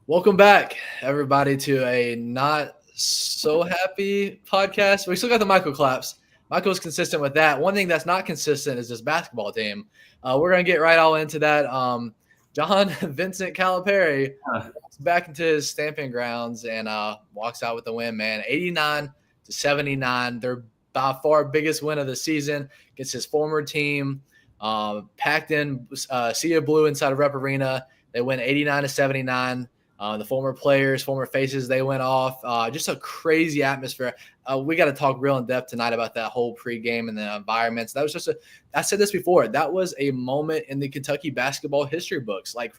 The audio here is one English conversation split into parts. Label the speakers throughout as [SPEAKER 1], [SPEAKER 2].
[SPEAKER 1] Welcome back, everybody, to a not so happy podcast. We still got the Michael claps. Michael's consistent with that. One thing that's not consistent is this basketball team. We're gonna get right all into that. John Vincent Calipari
[SPEAKER 2] Uh,
[SPEAKER 1] walks back into his stamping grounds and walks out with the win. Man, 89-79. Their by far biggest win of the season against his former team. Packed in Sea of Blue inside of Rep Arena. They win 89-79. The former players, former faces, they went off. Just a crazy atmosphere. We got to talk real in depth tonight about that whole pregame and the environments. That was just I said this before. That was a moment in the Kentucky basketball history books. Like,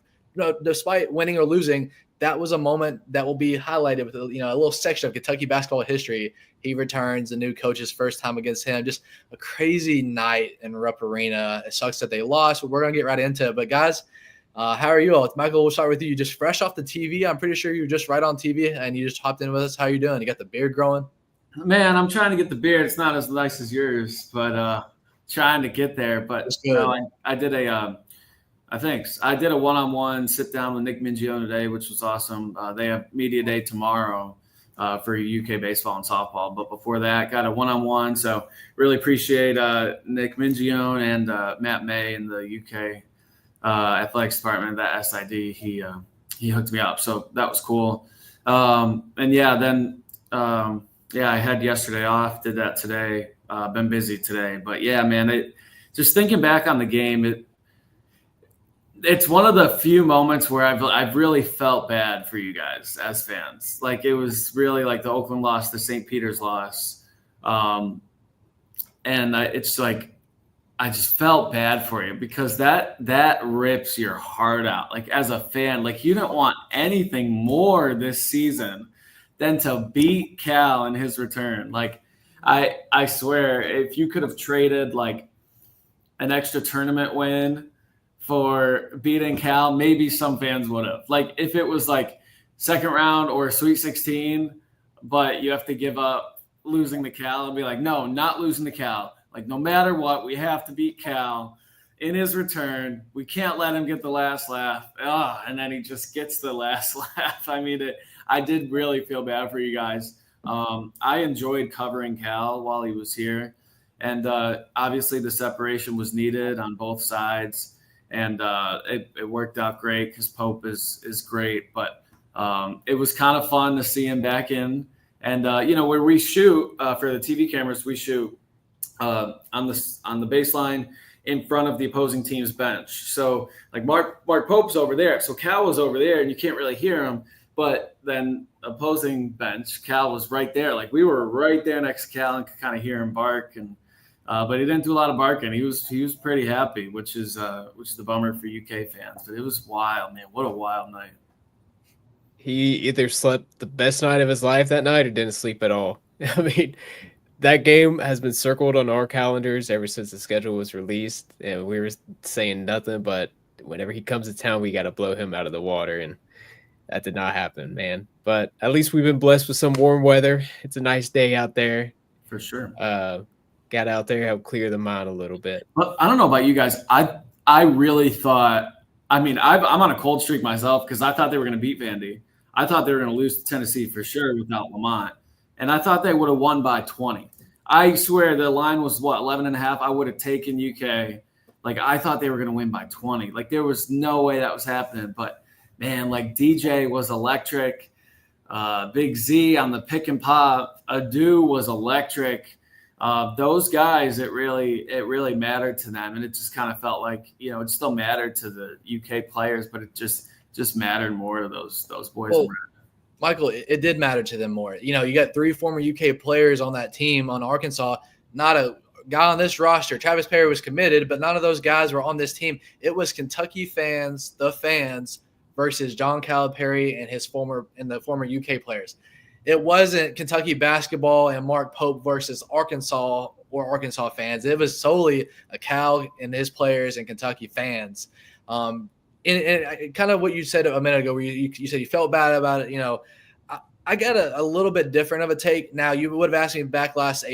[SPEAKER 1] despite winning or losing, that was a moment that will be highlighted with a little section of Kentucky basketball history. He returns, the new coach's first time against him. Just a crazy night in Rupp Arena. It sucks that they lost, but we're gonna get right into it. But guys. How are you all? Michael, we'll start with you. You just fresh off the TV. I'm pretty sure you were just right on TV and you just hopped in with us. How are you doing? You got the beard growing?
[SPEAKER 2] Man, I'm trying to get the beard. It's not as nice as yours, but trying to get there. But I did I did a one-on-one sit down with Nick Mingione today, which was awesome. They have media day tomorrow for UK baseball and softball. But before that, got a one-on-one. So really appreciate Nick Mingione and Matt May in the UK athletics department, that SID, he hooked me up. So that was cool. I had yesterday off, did that today, been busy today, but yeah, man, just thinking back on the game, it's one of the few moments where I've really felt bad for you guys as fans. Like it was really like the Oakland loss, the St. Peter's loss. It's like, I just felt bad for you because that rips your heart out. Like as a fan, like you don't want anything more this season than to beat Cal in his return. Like I swear, if you could have traded like an extra tournament win for beating Cal, maybe some fans would have. Like if it was like second round or Sweet 16, but you have to give up losing to Cal and be like, no, not losing to Cal. Like, no matter what, we have to beat Cal in his return. We can't let him get the last laugh. And then he just gets the last laugh. I mean, I did really feel bad for you guys. I enjoyed covering Cal while he was here. And obviously the separation was needed on both sides. And it worked out great because Pope is great. But it was kind of fun to see him back in. And, where we shoot for the TV cameras, we shoot on the baseline in front of the opposing team's bench. So like Mark Pope's over there. So Cal was over there and you can't really hear him. But then opposing bench, Cal was right there. Like we were right there next to Cal and could kind of hear him bark. And but he didn't do a lot of barking. He was pretty happy, which is the bummer for UK fans. But it was wild, man. What a wild night.
[SPEAKER 3] He either slept the best night of his life that night or didn't sleep at all. I mean, that game has been circled on our calendars ever since the schedule was released, and we were saying nothing, but whenever he comes to town, we got to blow him out of the water, and that did not happen, man. But at least we've been blessed with some warm weather. It's a nice day out there.
[SPEAKER 2] For sure.
[SPEAKER 3] Got out there, helped clear the mind a little bit.
[SPEAKER 2] But I don't know about you guys. I really thought, I'm on a cold streak myself because I thought they were going to beat Vandy. I thought they were going to lose to Tennessee for sure without Lamont. And I thought they would have won by 20. I swear the line was 11.5. I would have taken UK. Like I thought they were going to win by 20. Like there was no way that was happening. But man, like DJ was electric. Big Z on the pick and pop. Adu was electric. Those guys, it really mattered to them, and it just kind of felt like it still mattered to the UK players, but it just mattered more to those boys.
[SPEAKER 1] Well, Michael, it did matter to them more. You got 3 former UK players on that team on Arkansas. Not a guy on this roster. Travis Perry was committed, but none of those guys were on this team. It was Kentucky fans, the fans, versus John Calipari and the former UK players. It wasn't Kentucky basketball and Mark Pope versus Arkansas or Arkansas fans. It was solely a Cal and his players and Kentucky fans. And kind of what you said a minute ago, where you said you felt bad about it. I got a little bit different of a take. Now, you would have asked me back last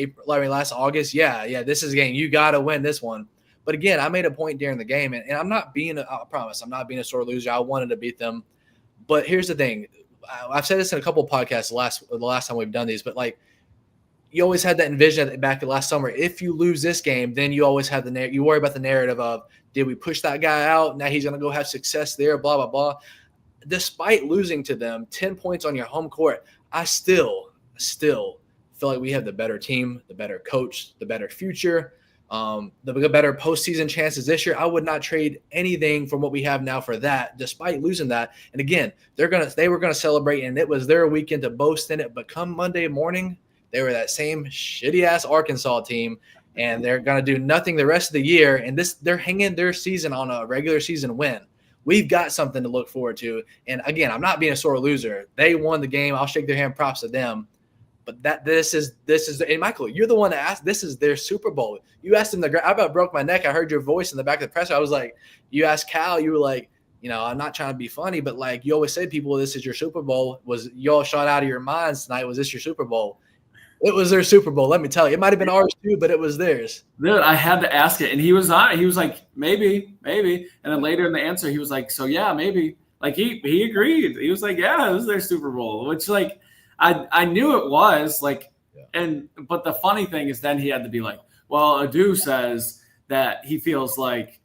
[SPEAKER 1] August. Yeah, this is a game. You got to win this one. But again, I made a point during the game, and I promise, I'm not being a sore loser. I wanted to beat them. But here's the thing. I've said this in a couple of podcasts the last time we've done these, but like you always had that envision back last summer. If you lose this game, then you always have you worry about the narrative of, did we push that guy out? Now he's going to go have success there, blah, blah, blah. Despite losing to them 10 points on your home court, I still feel like we have the better team, the better coach, the better future, the better postseason chances this year. I would not trade anything from what we have now for that, despite losing that. And again, they were gonna celebrate, and it was their weekend to boast in it. But come Monday morning, they were that same shitty ass Arkansas team, and they're gonna do nothing the rest of the year. And they're hanging their season on a regular season win. We've got something to look forward to. And again, I'm not being a sore loser. They won the game. I'll shake their hand. Props to them. But this is and Michael, you're the one that asked. This is their Super Bowl. You asked them I about broke my neck. I heard your voice in the back of the presser. I was like, you asked Cal, you were like, I'm not trying to be funny, but like you always say, people, this is your Super Bowl. Was y'all shot out of your minds tonight? Was this your Super Bowl? It was their Super Bowl. Let me tell you, it might have been ours too, but it was theirs.
[SPEAKER 2] Dude, I had to ask it, and he was on it. He was like, maybe, and then later in the answer, he was like, so yeah, maybe. Like he agreed. He was like, yeah, this is their Super Bowl, which like I knew it was like, but the funny thing is, then he had to be like, well, Adu says that he feels like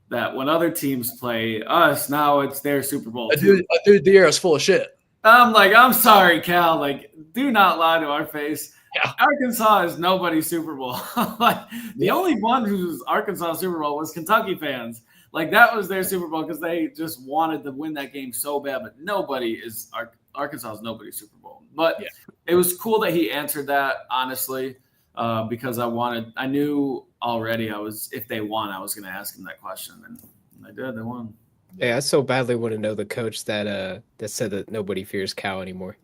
[SPEAKER 2] that when other teams play us, now it's their Super Bowl.
[SPEAKER 1] Adu Dier is full of shit.
[SPEAKER 2] I'm like, I'm sorry, Cal. Like, do not lie to our face. Yeah. Arkansas is nobody's Super Bowl. Like the only one who's Arkansas Super Bowl was Kentucky fans. Like that was their Super Bowl because they just wanted to win that game so bad. But Arkansas is nobody's Super Bowl. But It was cool that he answered that honestly, because I knew already if they won, I was going to ask him that question, and they did. They won.
[SPEAKER 3] Yeah, I so badly want to know the coach that said that nobody fears Cal anymore.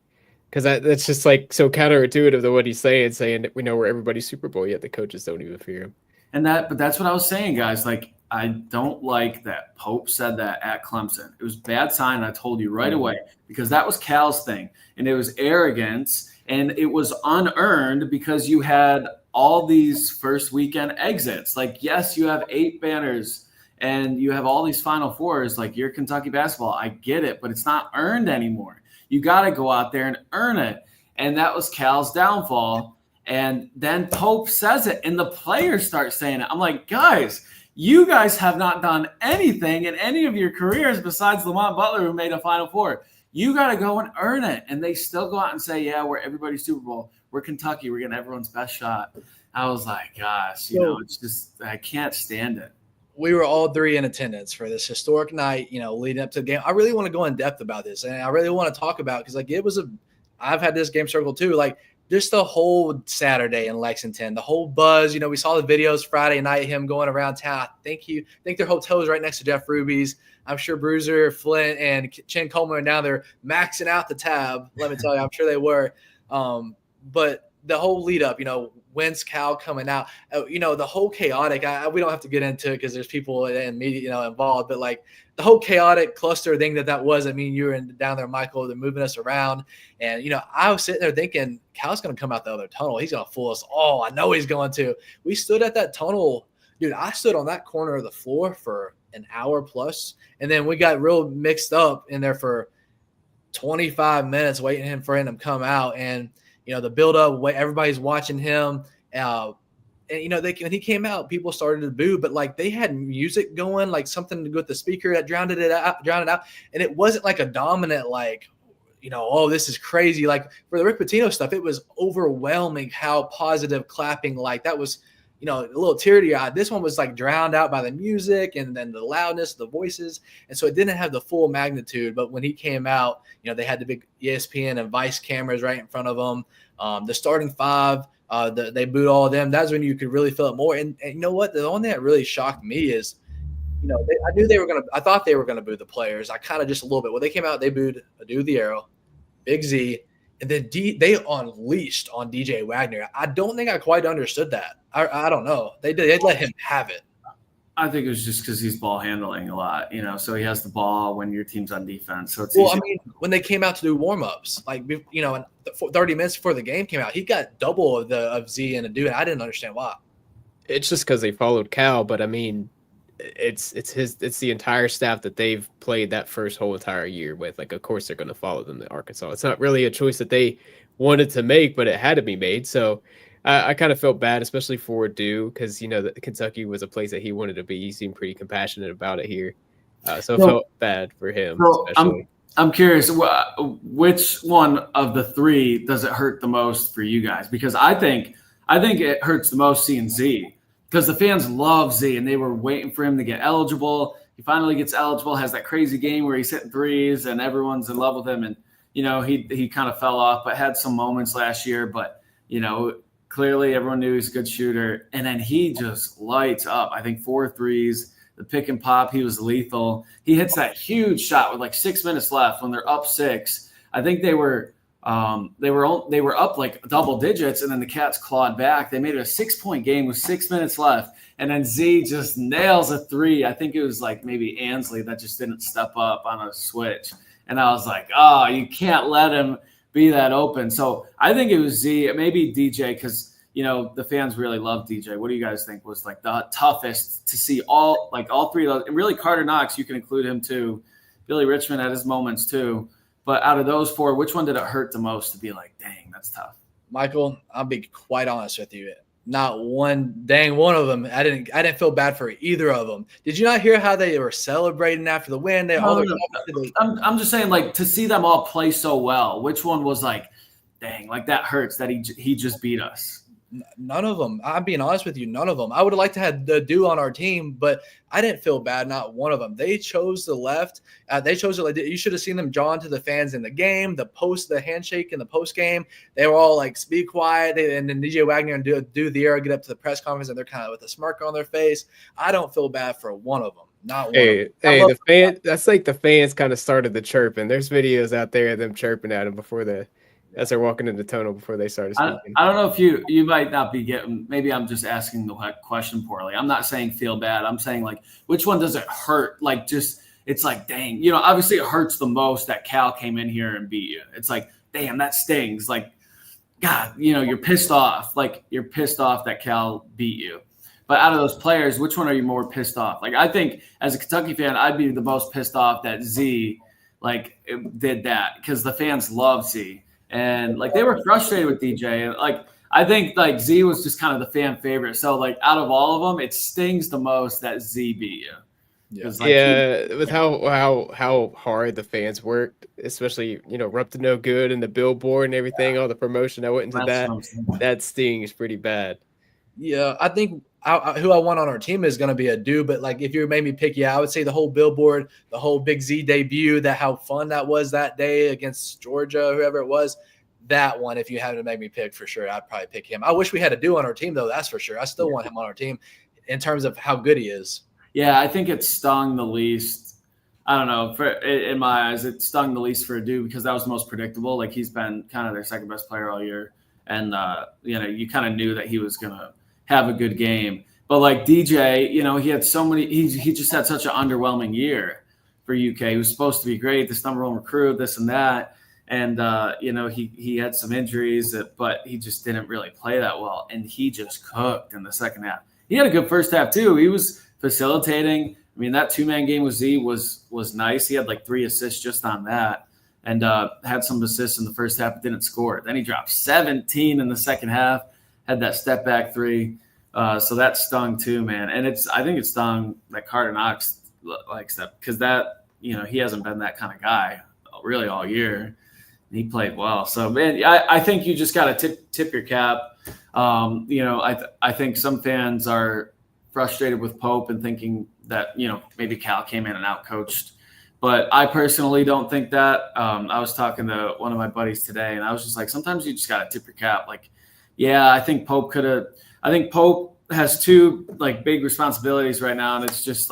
[SPEAKER 3] Because that's just like so counterintuitive to what he's saying that we know we're everybody's Super Bowl, yet the coaches don't even fear him.
[SPEAKER 2] But that's what I was saying, guys. Like, I don't like that Pope said that at Clemson. It was a bad sign. I told you right away, because that was Cal's thing, and it was arrogance, and it was unearned because you had all these first weekend exits. Like, yes, you have 8 banners, and you have all these Final Fours. Like, you're Kentucky basketball. I get it, but it's not earned anymore. You got to go out there and earn it. And that was Cal's downfall. And then Pope says it, and the players start saying it. I'm like, guys, you guys have not done anything in any of your careers besides Lamont Butler, who made a Final Four. You got to go and earn it. And they still go out and say, yeah, we're everybody's Super Bowl. We're Kentucky. We're getting everyone's best shot. I was like, gosh, it's just, I can't stand it.
[SPEAKER 1] We were all 3 in attendance for this historic night, leading up to the game. I really want to go in depth about this, and I really want to talk about, because like I've had this game circled too, like just the whole Saturday in Lexington, the whole buzz. We saw the videos Friday night, him going around town. I think their hotel is right next to Jeff Ruby's. I'm sure Bruiser, Flint, and Chen Coleman are down there maxing out the tab. Let me tell you, I'm sure they were. But the whole lead up, when's Cal coming out? The whole chaotic. We don't have to get into it because there's people and media, involved. But like the whole chaotic cluster thing that was. I mean, you were down there, Michael. They're moving us around, and I was sitting there thinking Cal's going to come out the other tunnel. He's going to fool us all. I know he's going to. We stood at that tunnel, dude. I stood on that corner of the floor for an hour plus, and then we got real mixed up in there for 25 minutes waiting for him to come out. And the build-up, everybody's watching him. And, when he came out, people started to boo, but, like, they had music going, like something to go with the speaker that drowned it out. And it wasn't, like, a dominant, like, oh, this is crazy. Like, for the Rick Pitino stuff, it was overwhelming how positive clapping, like, that was, a little teary-eyed. This one was, like, drowned out by the music and then the loudness, the voices. And so it didn't have the full magnitude. But when he came out, they had the big ESPN and Vice cameras right in front of them. The starting 5, they booed all of them. That's when you could really feel it more. And you know what? The one thing that really shocked me is, I thought they were going to boo the players. I kind of just a little bit. When they came out, they booed Adu the Arrow, Big Z, and then they unleashed on DJ Wagner. I don't think I quite understood that. I don't know. They let him have it.
[SPEAKER 2] I think it was just because he's ball handling a lot, so he has the ball when your team's on defense. So it's
[SPEAKER 1] when they came out to do warm-ups, like, 30 minutes before the game came out, he got double of Z and Adu, and I didn't understand why.
[SPEAKER 3] It's just because they followed Cal, but I mean, it's the entire staff that they've played that first whole entire year with. Like, of course they're going to follow them to Arkansas. It's not really a choice that they wanted to make, but it had to be made. So I kind of felt bad, especially for Dew, because that Kentucky was a place that he wanted to be. He seemed pretty compassionate about it here, so I felt bad for him, especially.
[SPEAKER 2] I'm curious, which one of the three does it hurt the most for you guys? Because I think it hurts the most seeing Z, because the fans love Z and they were waiting for him to get eligible. He finally gets eligible, has that crazy game where he's hitting threes and everyone's in love with him. And, he kind of fell off, but had some moments last year. But, clearly everyone knew he's a good shooter. And then he just lights up. I think 4 threes. The pick and pop, he was lethal. He hits that huge shot with like 6 minutes left when they're up 6. I think they were up like double digits, and then the Cats clawed back. They made it a 6-point game with 6 minutes left, and then Z just nails a 3. I think it was like maybe Ansley that just didn't step up on a switch, and I was like, oh, you can't let him be that open. So I think it was Z, maybe DJ, because the fans really love DJ. What do you guys think was like the toughest to see all three of those? And really Carter Knox, you can include him too. Billy Richmond had his moments too. But out of those 4, which one did it hurt the most to be like, dang, that's tough?
[SPEAKER 1] Michael, I'll be quite honest with you. Not one of them. I didn't feel bad for either of them. Did you not hear how they were celebrating after the win?
[SPEAKER 2] I'm just saying, like, to see them all play so well, which one was like, dang, like that hurts that he just beat us?
[SPEAKER 1] None of them. I'm being honest with you. None of them. I would have liked to have the Dew on our team, but I didn't feel bad. Not one of them. They chose the left. They chose it. You should have seen them drawn to the fans in the game, the handshake in the post game. They were all like, "Be quiet." And then DJ Wagner and Dew the Air get up to the press conference, and they're kind of with a smirk on their face. I don't feel bad for one of them. Not one.
[SPEAKER 3] The fan. That's like the fans kind of started the chirping. There's videos out there of them chirping at them as they're walking into the tunnel before they started speaking.
[SPEAKER 2] I don't know if you might not be getting – maybe I'm just asking the question poorly. I'm not saying feel bad. I'm saying, like, which one does it hurt? Like, just – it's like, dang. Obviously it hurts the most that Cal came in here and beat you. It's like, damn, that stings. Like, God, you're pissed off. Like, you're pissed off that Cal beat you. But out of those players, which one are you more pissed off? Like, I think as a Kentucky fan, I'd be the most pissed off that Z, like, did that, because the fans love Z. And like they were frustrated with DJ. Like I think like Z was just kind of the fan favorite. So like out of all of them, it stings the most that Z beat you.
[SPEAKER 3] With how hard the fans worked, especially we're up to no good and the billboard and everything, all the promotion that went into that stings pretty bad.
[SPEAKER 1] Yeah, I think who I want on our team is going to be a Dew, but like if you made me pick, I would say the whole billboard, the whole Big Z debut, how fun that was that day against Georgia, whoever it was. That one, if you had to make me pick for sure, I'd probably pick him. I wish we had a Dew on our team though, that's for sure. I still want him on our team in terms of how good he is.
[SPEAKER 2] Yeah, I think it stung the least. I don't know. In my eyes, it stung the least for a Dew because that was the most predictable. Like he's been kind of their second best player all year, and you kind of knew that he was gonna have a good game. But like DJ, he had so many. He just had such an underwhelming year for UK. He was supposed to be great, this number 1 recruit, this and that, and he had some injuries, but he just didn't really play that well, and he just cooked in the second half. He had a good first half too. He was facilitating. I mean, that 2-man game with Z was nice. He had like 3 assists just on that, and had some assists in the first half, but didn't score. Then he dropped 17 in the second half. Had that step back 3. So that stung too, man. And I think it stung that Carter Knox likes that because that, he hasn't been that kind of guy really all year. He played well. So, man, I think you just got to tip your cap. I think some fans are frustrated with Pope and thinking that, maybe Cal came in and outcoached. But I personally don't think that. I was talking to one of my buddies today, and I was just like, sometimes you just got to tip your cap. Like, yeah, I think Pope has 2 like big responsibilities right now, and it's just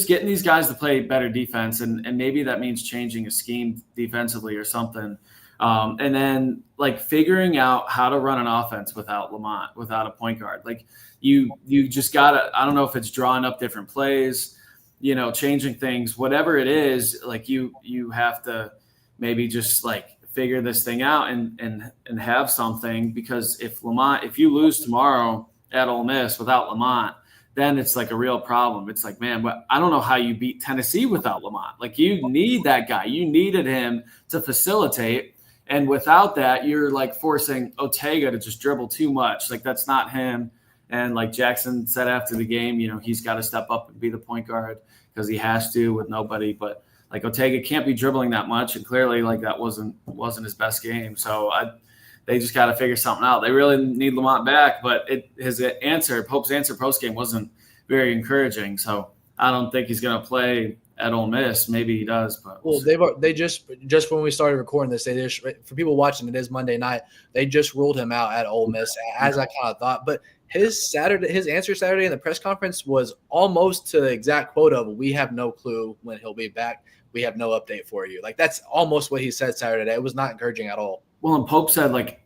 [SPEAKER 2] getting these guys to play better defense, and maybe that means changing a scheme defensively or something, and then like figuring out how to run an offense without Lamont, without a point guard. Like you just gotta. I don't know if it's drawing up different plays, changing things, whatever it is. Like you have to maybe just like figure this thing out and have something, because if you lose tomorrow at Ole Miss without Lamont, then it's like a real problem. It's like, man, but I don't know how you beat Tennessee without Lamont. Like, you need that guy. You needed him to facilitate. And without that, you're like forcing Ortega to just dribble too much. Like, that's not him. And like Jackson said after the game, he's got to step up and be the point guard because he has to with nobody. But like, Ortega can't be dribbling that much. And clearly, like, that wasn't his best game. So they just got to figure something out. They really need Lamont back, but Pope's answer post-game wasn't very encouraging. So I don't think he's going to play at Ole Miss. Maybe he does, but
[SPEAKER 1] they just when we started recording this, they just, for people watching, it is Monday night. They just ruled him out at Ole Miss, as I kind of thought. But his answer Saturday in the press conference was almost to the exact quote of, "We have no clue when he'll be back. We have no update for you." Like, that's almost what he said Saturday. It was not encouraging at all.
[SPEAKER 2] Well, and Pope said, like,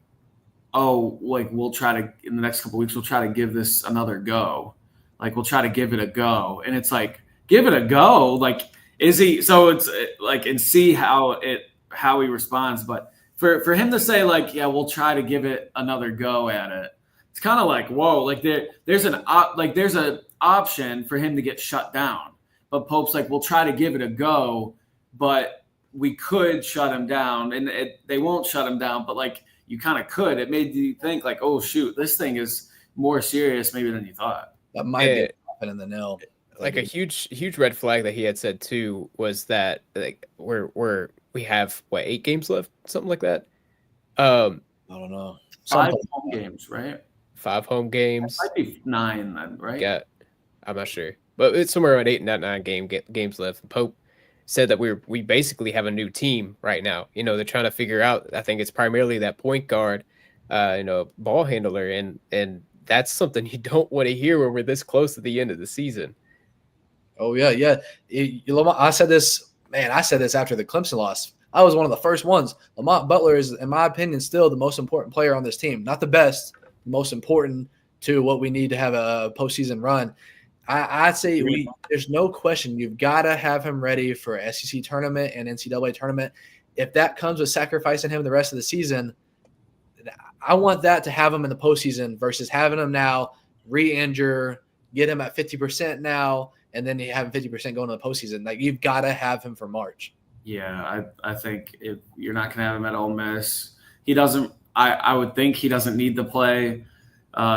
[SPEAKER 2] we'll try to, in the next couple of weeks, we'll try to give this another go. Like, we'll try to give it a go. And it's like, give it a go. Like, is he? So it's like, and see how he responds. But for him to say, like, yeah, we'll try to give it another go at it, it's kind of like, whoa, like there's an option for him to get shut down. But Pope's like, we'll try to give it a go, but we could shut him down, and they won't shut him down, but like, you kind of could. It made you think, like, oh shoot, this thing is more serious maybe than you thought.
[SPEAKER 1] That might be happening in the nil.
[SPEAKER 3] Like, a huge red flag that he had said too was that, like, we have 8 games left, something like that.
[SPEAKER 1] I don't know.
[SPEAKER 2] 5 home games, right?
[SPEAKER 3] 5 home games.
[SPEAKER 2] It might be 9 then, right?
[SPEAKER 3] Yeah, I'm not sure, but it's somewhere around 8, not 9 games left. Pope said that we basically have a new team right now. They're trying to figure out. I think it's primarily that point guard, ball handler, and that's something you don't want to hear when we're this close to the end of the season.
[SPEAKER 1] Oh yeah. I said this after the Clemson loss. I was one of the first ones. Lamont Butler is, in my opinion, still the most important player on this team. Not the best, the most important to what we need to have a postseason run. I'd say there's no question you've got to have him ready for SEC tournament and NCAA tournament. If that comes with sacrificing him the rest of the season, I want that to have him in the postseason versus having him now re-injure, get him at 50% now, and then you have him 50% going to the postseason. Like, you've got to have him for March.
[SPEAKER 2] Yeah, I think if you're not going to have him at Ole Miss, he doesn't. I would think he doesn't need to play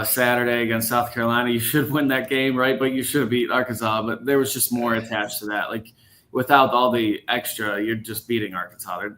[SPEAKER 2] Saturday against South Carolina. You should win that game, right? But you should have beat Arkansas. But there was just more attached to that. Like, without all the extra, you're just beating Arkansas.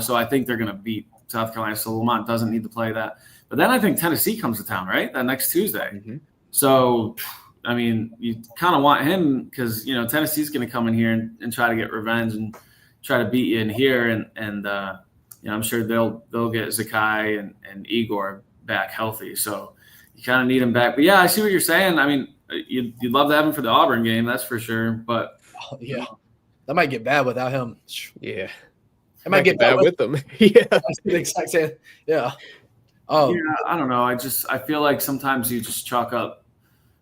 [SPEAKER 2] So I think they're going to beat South Carolina. So Lamont doesn't need to play that. But then I think Tennessee comes to town, right? That next Tuesday. Mm-hmm. So, I mean, you kind of want him because, Tennessee's going to come in here and try to get revenge and try to beat you in here. And I'm sure they'll get Zakai and Igor back healthy. So you kind of need him back. But yeah, I see what you're saying. I mean, you'd love to have him for the Auburn game, that's for sure. But
[SPEAKER 1] yeah, that might get bad without him.
[SPEAKER 3] Yeah,
[SPEAKER 1] it might get
[SPEAKER 3] bad with them. Yeah,
[SPEAKER 1] that's the exact same. Yeah.
[SPEAKER 2] Oh, yeah. I don't know. I feel like sometimes you just chalk up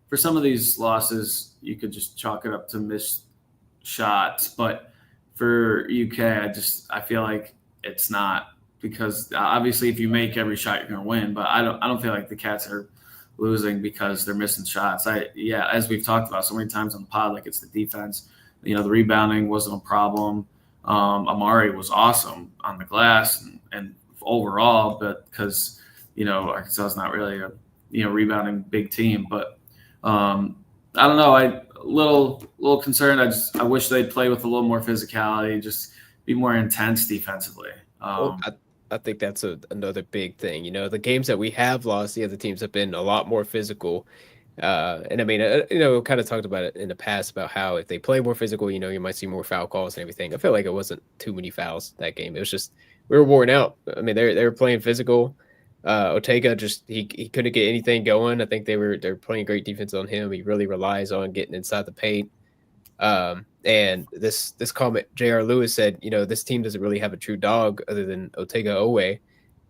[SPEAKER 2] for some of these losses. You could just chalk it up to missed shots, but for UK, I feel like it's not. Because obviously, if you make every shot, you're going to win. But I don't feel like the Cats are losing because they're missing shots. As we've talked about so many times on the pod, like, it's the defense. The rebounding wasn't a problem. Amari was awesome on the glass and overall, but because Arkansas is not really a rebounding big team. But I don't know. A little concerned. I wish they'd play with a little more physicality, just be more intense defensively.
[SPEAKER 3] I think that's another big thing. The games that we have lost, the other teams have been a lot more physical. And I mean, we kind of talked about it in the past about how if they play more physical, you might see more foul calls and everything. I feel like it wasn't too many fouls that game. It was just we were worn out. I mean, they were playing physical. Ortega just he couldn't get anything going. I think they're playing great defense on him. He really relies on getting inside the paint. And this comment, J.R. Lewis said, this team doesn't really have a true dog other than Otega Owe.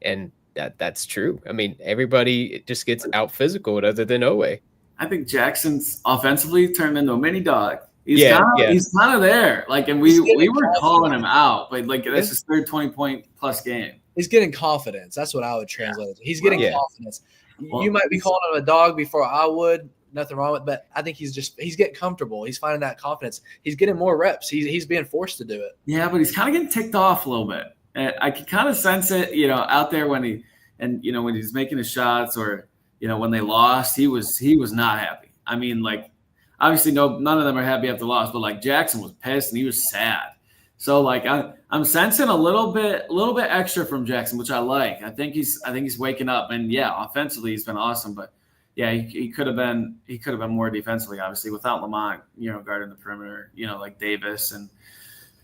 [SPEAKER 3] And that's true. I mean, everybody just gets out physical other than Owe.
[SPEAKER 2] I think Jackson's offensively turned into a mini dog. He's kind of there. Like, and we were calling him out, but like, that's his third 20-point plus game.
[SPEAKER 1] He's getting confidence. That's what I would translate it. He's getting confidence. Well, you might be calling him a dog before I would. nothing wrong with it, but I think he's getting comfortable. He's finding that confidence. He's getting more reps. He's being forced to do it.
[SPEAKER 2] Yeah, but he's kind of getting ticked off a little bit. And I can kind of sense it, out there when when he's making his shots or, when they lost, he was not happy. I mean, like, obviously none of them are happy after the loss, but like Jackson was pissed and he was sad. So like I'm sensing a little bit extra from Jackson, which I like. I think he's waking up, and yeah, offensively he's been awesome, but yeah, he could have been more defensively, obviously, without Lamont, guarding the perimeter, like Davis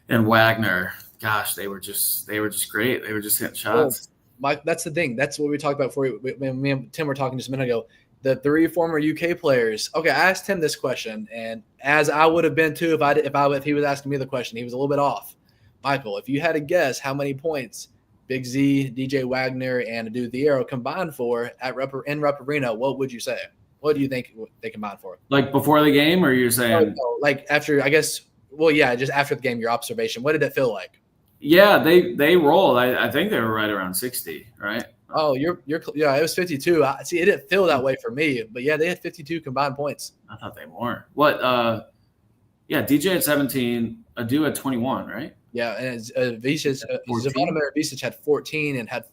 [SPEAKER 2] and Wagner. Gosh, they were just great. They were just hitting shots.
[SPEAKER 1] Well, Mike, that's the thing. That's what we talked about before. When me and Tim were talking just a minute ago. The 3 former UK players. Okay, I asked him this question, and as I would have been too if he was asking me the question, he was a little bit off. Michael, if you had to guess how many points Big Z, DJ Wagner, and Adu Thiero combined for in Rupp Arena, what would you say? What do you think they combined for?
[SPEAKER 2] Like before the game, or you're saying?
[SPEAKER 1] No, like after, I guess. Well, yeah, just after the game, your observation. What did it feel like?
[SPEAKER 2] Yeah, they rolled. I think they were right around 60, right?
[SPEAKER 1] Oh, yeah, it was 52. See, it didn't feel that way for me, but yeah, they had 52 combined points.
[SPEAKER 2] I thought they more. What? Yeah, DJ at 17, Adu at 21, right?
[SPEAKER 1] Yeah, and Zvonimir Visic had 14 and had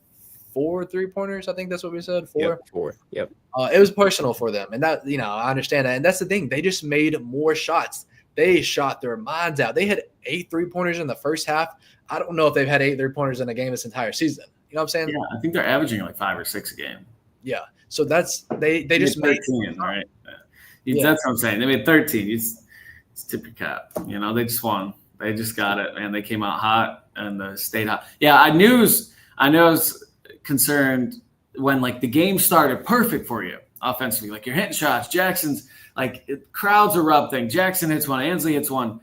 [SPEAKER 1] 4 3-pointers. I think that's what we said. 4.
[SPEAKER 3] Yep, 4. Yep.
[SPEAKER 1] It was personal for them, and that I understand that, and that's the thing. They just made more shots. They shot their minds out. They had 8 3-pointers in the first half. I don't know if they've had 8 3-pointers in a game this entire season. You know what I'm saying?
[SPEAKER 2] Yeah, I think they're averaging like 5 or 6 a game.
[SPEAKER 1] Yeah. So that's they just made
[SPEAKER 2] 13, right? Yeah. That's what I'm saying. They made 13. It's tip your cap. They just won. They just got it, and they came out hot and stayed hot. Yeah, I was concerned when like the game started perfect for you offensively. Like you're hitting shots. Jackson's like crowds erupting. Jackson hits one. Ansley hits one.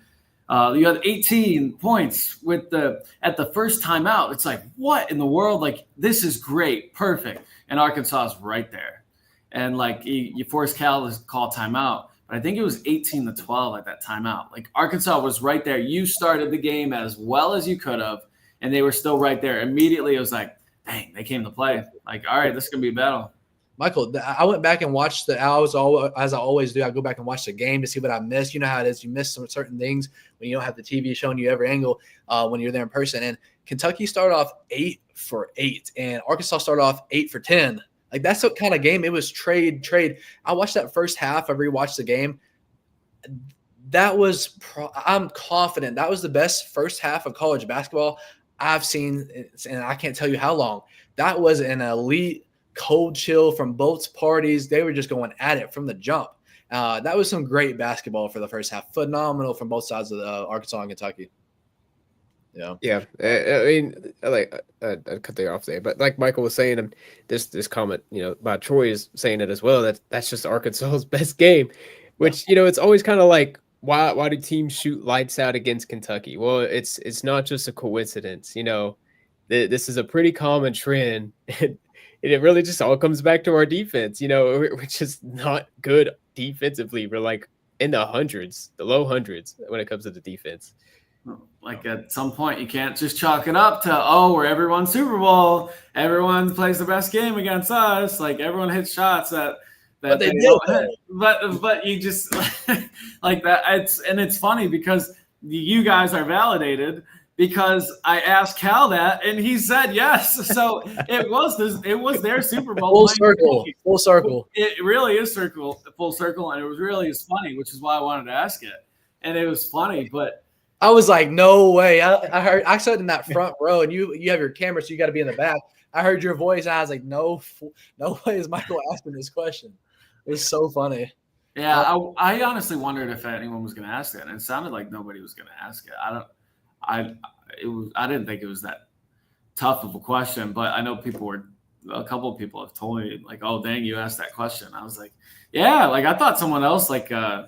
[SPEAKER 2] You had 18 points at the first timeout. It's like, what in the world? Like, this is great, perfect. And Arkansas is right there. And like you forced Cal to call timeout, but I think it was 18-12 at that timeout. Like Arkansas was right there. You started the game as well as you could have, and they were still right there. Immediately, it was like, dang, they came to play. Like, all right, this is gonna be a battle.
[SPEAKER 1] Michael, I went back and watched as I always do. I go back and watch the game to see what I missed. You know how it is. You miss some certain things when you don't have the TV showing you every angle when you're there in person. And Kentucky started off 8 for 8, and Arkansas started off 8 for 10. Like that's what kind of game it was. Trade. I watched that first half. I rewatched the game. That was I'm confident that was the best first half of college basketball I've seen, and I can't tell you how long. That was an elite cold chill from both parties. They were just going at it from the jump. That was some great basketball for the first half. Phenomenal from both sides of the Arkansas and Kentucky. Yeah.
[SPEAKER 3] I mean, I cut you off there, but like Michael was saying, this comment, about Troy is saying it as well. That's just Arkansas's best game, which it's always kind of like, why do teams shoot lights out against Kentucky? Well, it's not just a coincidence. This is a pretty common trend. And it really just all comes back to our defense. We're just not good defensively. We're like in the low hundreds when it comes to the defense.
[SPEAKER 2] Like at some point, you can't just chalk it up to, we're everyone's Super Bowl. Everyone plays the best game against us. Like everyone hits shots that
[SPEAKER 1] but they don't hit.
[SPEAKER 2] But you just like that. It's funny because you guys are validated. Because I asked Cal that, and he said yes. So it was their Super Bowl.
[SPEAKER 1] Full circle.
[SPEAKER 2] It really is full circle, and it was really funny, which is why I wanted to ask it. And it was funny, but
[SPEAKER 1] I was like, no way. I sat in that front row, and you have your camera, so you got to be in the back. I heard your voice, and I was like, no way is Michael asking this question. It was so funny.
[SPEAKER 2] Yeah, I honestly wondered if anyone was going to ask it, and it sounded like nobody was going to ask it. I didn't think it was that tough of a question, but I know a couple of people have told me like, oh, dang, you asked that question. I was like, yeah, like I thought someone else, like, I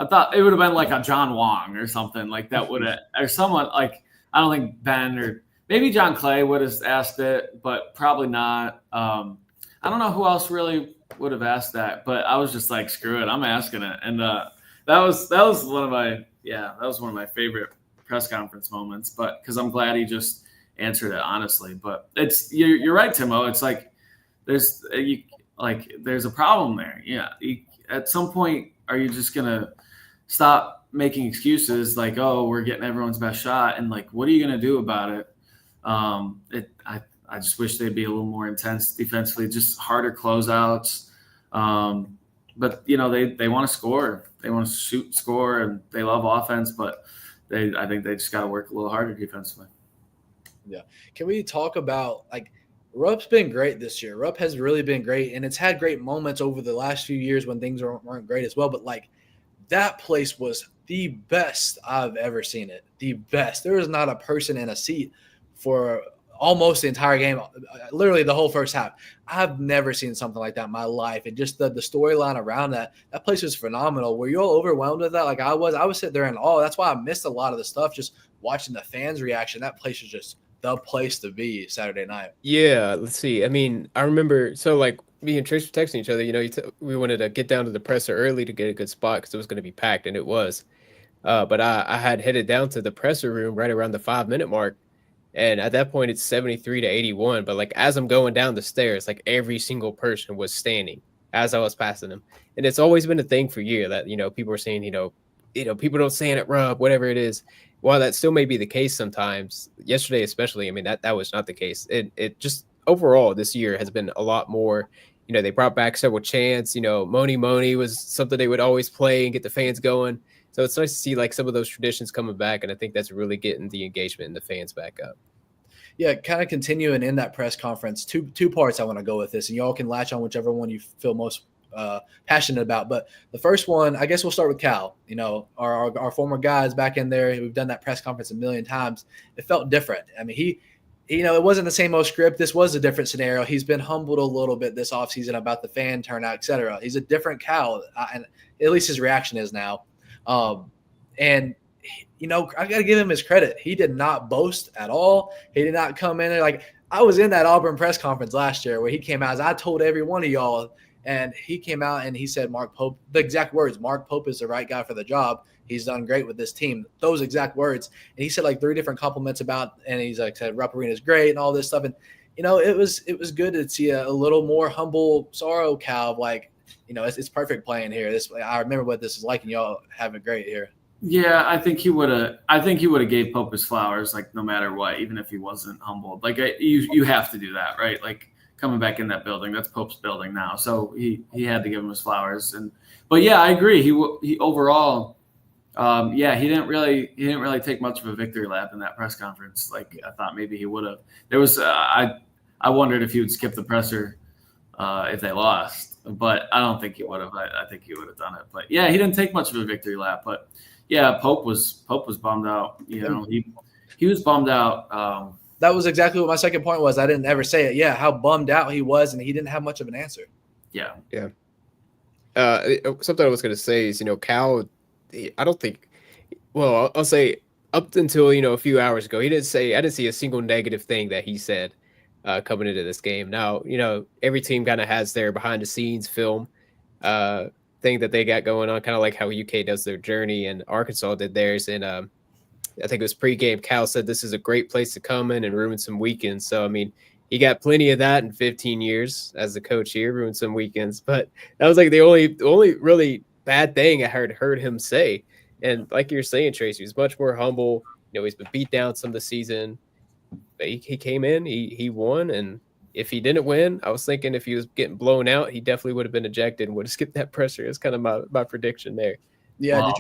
[SPEAKER 2] thought it would have been like a John Wong or something like that or someone like, I don't think Ben or maybe John Clay would have asked it, but probably not. I don't know who else really would have asked that, but I was just like, screw it, I'm asking it. And that was one of my favorite press conference moments, but because I'm glad he just answered it honestly. But you're right, Timo. It's like there's a problem there. Yeah, at some point, are you just gonna stop making excuses like, oh, we're getting everyone's best shot, and like, what are you gonna do about it? I just wish they'd be a little more intense defensively, just harder closeouts. But they want to score, they want to shoot, score, and they love offense. But I think they just got to work a little harder defensively.
[SPEAKER 1] Yeah. Can we talk about Rupp's been great this year. Rupp has really been great, and it's had great moments over the last few years when things weren't great as well. But that place was the best I've ever seen it. The best. There was not a person in a seat for almost the entire game, literally the whole first half. I've never seen something like that in my life. And just the storyline around that place was phenomenal. Were you all overwhelmed with that? Like I was sitting there in awe. That's why I missed a lot of the stuff, just watching the fans' reaction. That place was just the place to be Saturday night.
[SPEAKER 3] Yeah, let's see. I mean, I remember, so me and Trish were texting each other, we wanted to get down to the presser early to get a good spot because it was going to be packed, and it was. But I had headed down to the presser room right around the 5-minute mark. And at that point, it's 73-81. But as I'm going down the stairs, every single person was standing as I was passing them. And it's always been a thing for years that, people are saying, people don't stand at Rupp, whatever it is. While that still may be the case sometimes, yesterday especially, I mean, that was not the case. It just overall this year has been a lot more. They brought back several chants. Moni Moni was something they would always play and get the fans going. So it's nice to see some of those traditions coming back, and I think that's really getting the engagement and the fans back up.
[SPEAKER 1] Yeah, kind of continuing in that press conference, two parts I want to go with this, and y'all can latch on whichever one you feel most passionate about. But the first one, I guess we'll start with Cal. Our former guys back in there. We've done that press conference a million times. It felt different. I mean, it wasn't the same old script. This was a different scenario. He's been humbled a little bit this offseason about the fan turnout, et cetera. He's a different Cal, and at least his reaction is now. And I got to give him his credit. He did not boast at all. He did not come in there I was in that Auburn press conference last year where he came out, as I told every one of y'all, and he came out and he said, Mark Pope, the exact words, Mark Pope is the right guy for the job. He's done great with this team. Those exact words. And he said 3 different compliments about, and he's said Rupp Arena is great and all this stuff. And, it was good to see a little more humble sorrow Cal. It's perfect playing here. I remember what this is like, and y'all have it great here.
[SPEAKER 2] Yeah, I think he would have gave Pope his flowers, no matter what, even if he wasn't humbled. You have to do that, right? Coming back in that building, that's Pope's building now, so he had to give him his flowers. But yeah, I agree. He overall, he didn't really take much of a victory lap in that press conference. I thought maybe he would have. There was I wondered if he would skip the presser if they lost, but I don't think he would have. I think he would have done it. But yeah, he didn't take much of a victory lap, but. Yeah, Pope was bummed out. He was bummed out.
[SPEAKER 1] That was exactly what my second point was. I didn't ever say it. Yeah, how bummed out he was, and he didn't have much of an answer.
[SPEAKER 2] Yeah.
[SPEAKER 3] Yeah. Something I was going to say is, Cal, I don't think, well, I'll say up until, a few hours ago, I didn't see a single negative thing that he said coming into this game. Now, every team kind of has their behind the scenes film thing that they got going on, kind of like how UK does their journey and Arkansas did theirs. And I think it was pregame. Cal said this is a great place to come in and ruin some weekends. So, I mean, he got plenty of that in 15 years as the coach here, ruined some weekends. But that was the only really bad thing I heard him say. And like you're saying, Tracy, he's much more humble. He's been beat down some of the season. But he came in, he won, and if he didn't win, I was thinking if he was getting blown out, he definitely would have been ejected and would have skipped that presser. It's kind of my prediction there.
[SPEAKER 1] Yeah.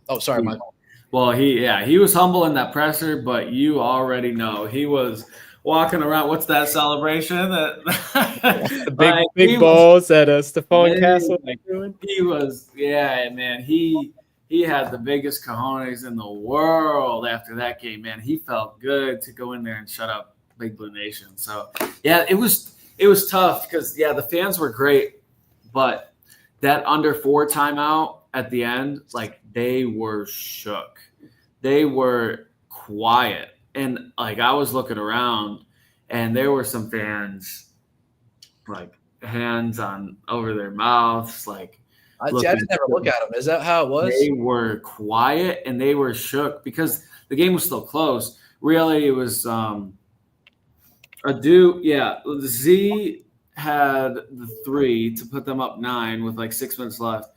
[SPEAKER 2] Wow.
[SPEAKER 1] Sorry, Michael.
[SPEAKER 2] Well, he was humble in that presser, but you already know he was walking around. What's that celebration?
[SPEAKER 3] The big balls at Stephon Castle.
[SPEAKER 2] He was, man. He had the biggest cojones in the world after that game, man. He felt good to go in there and shut up Big Blue Nation. So yeah, it was tough because the fans were great, but that under 4 timeout at the end, they were shook. They were quiet. And I was looking around and there were some fans hands on over their mouths,
[SPEAKER 1] I didn't ever look at them. Is that how it was?
[SPEAKER 2] They were quiet and they were shook because the game was still close. Really, it was Z had the 3 to put them up 9 with like 6 minutes left.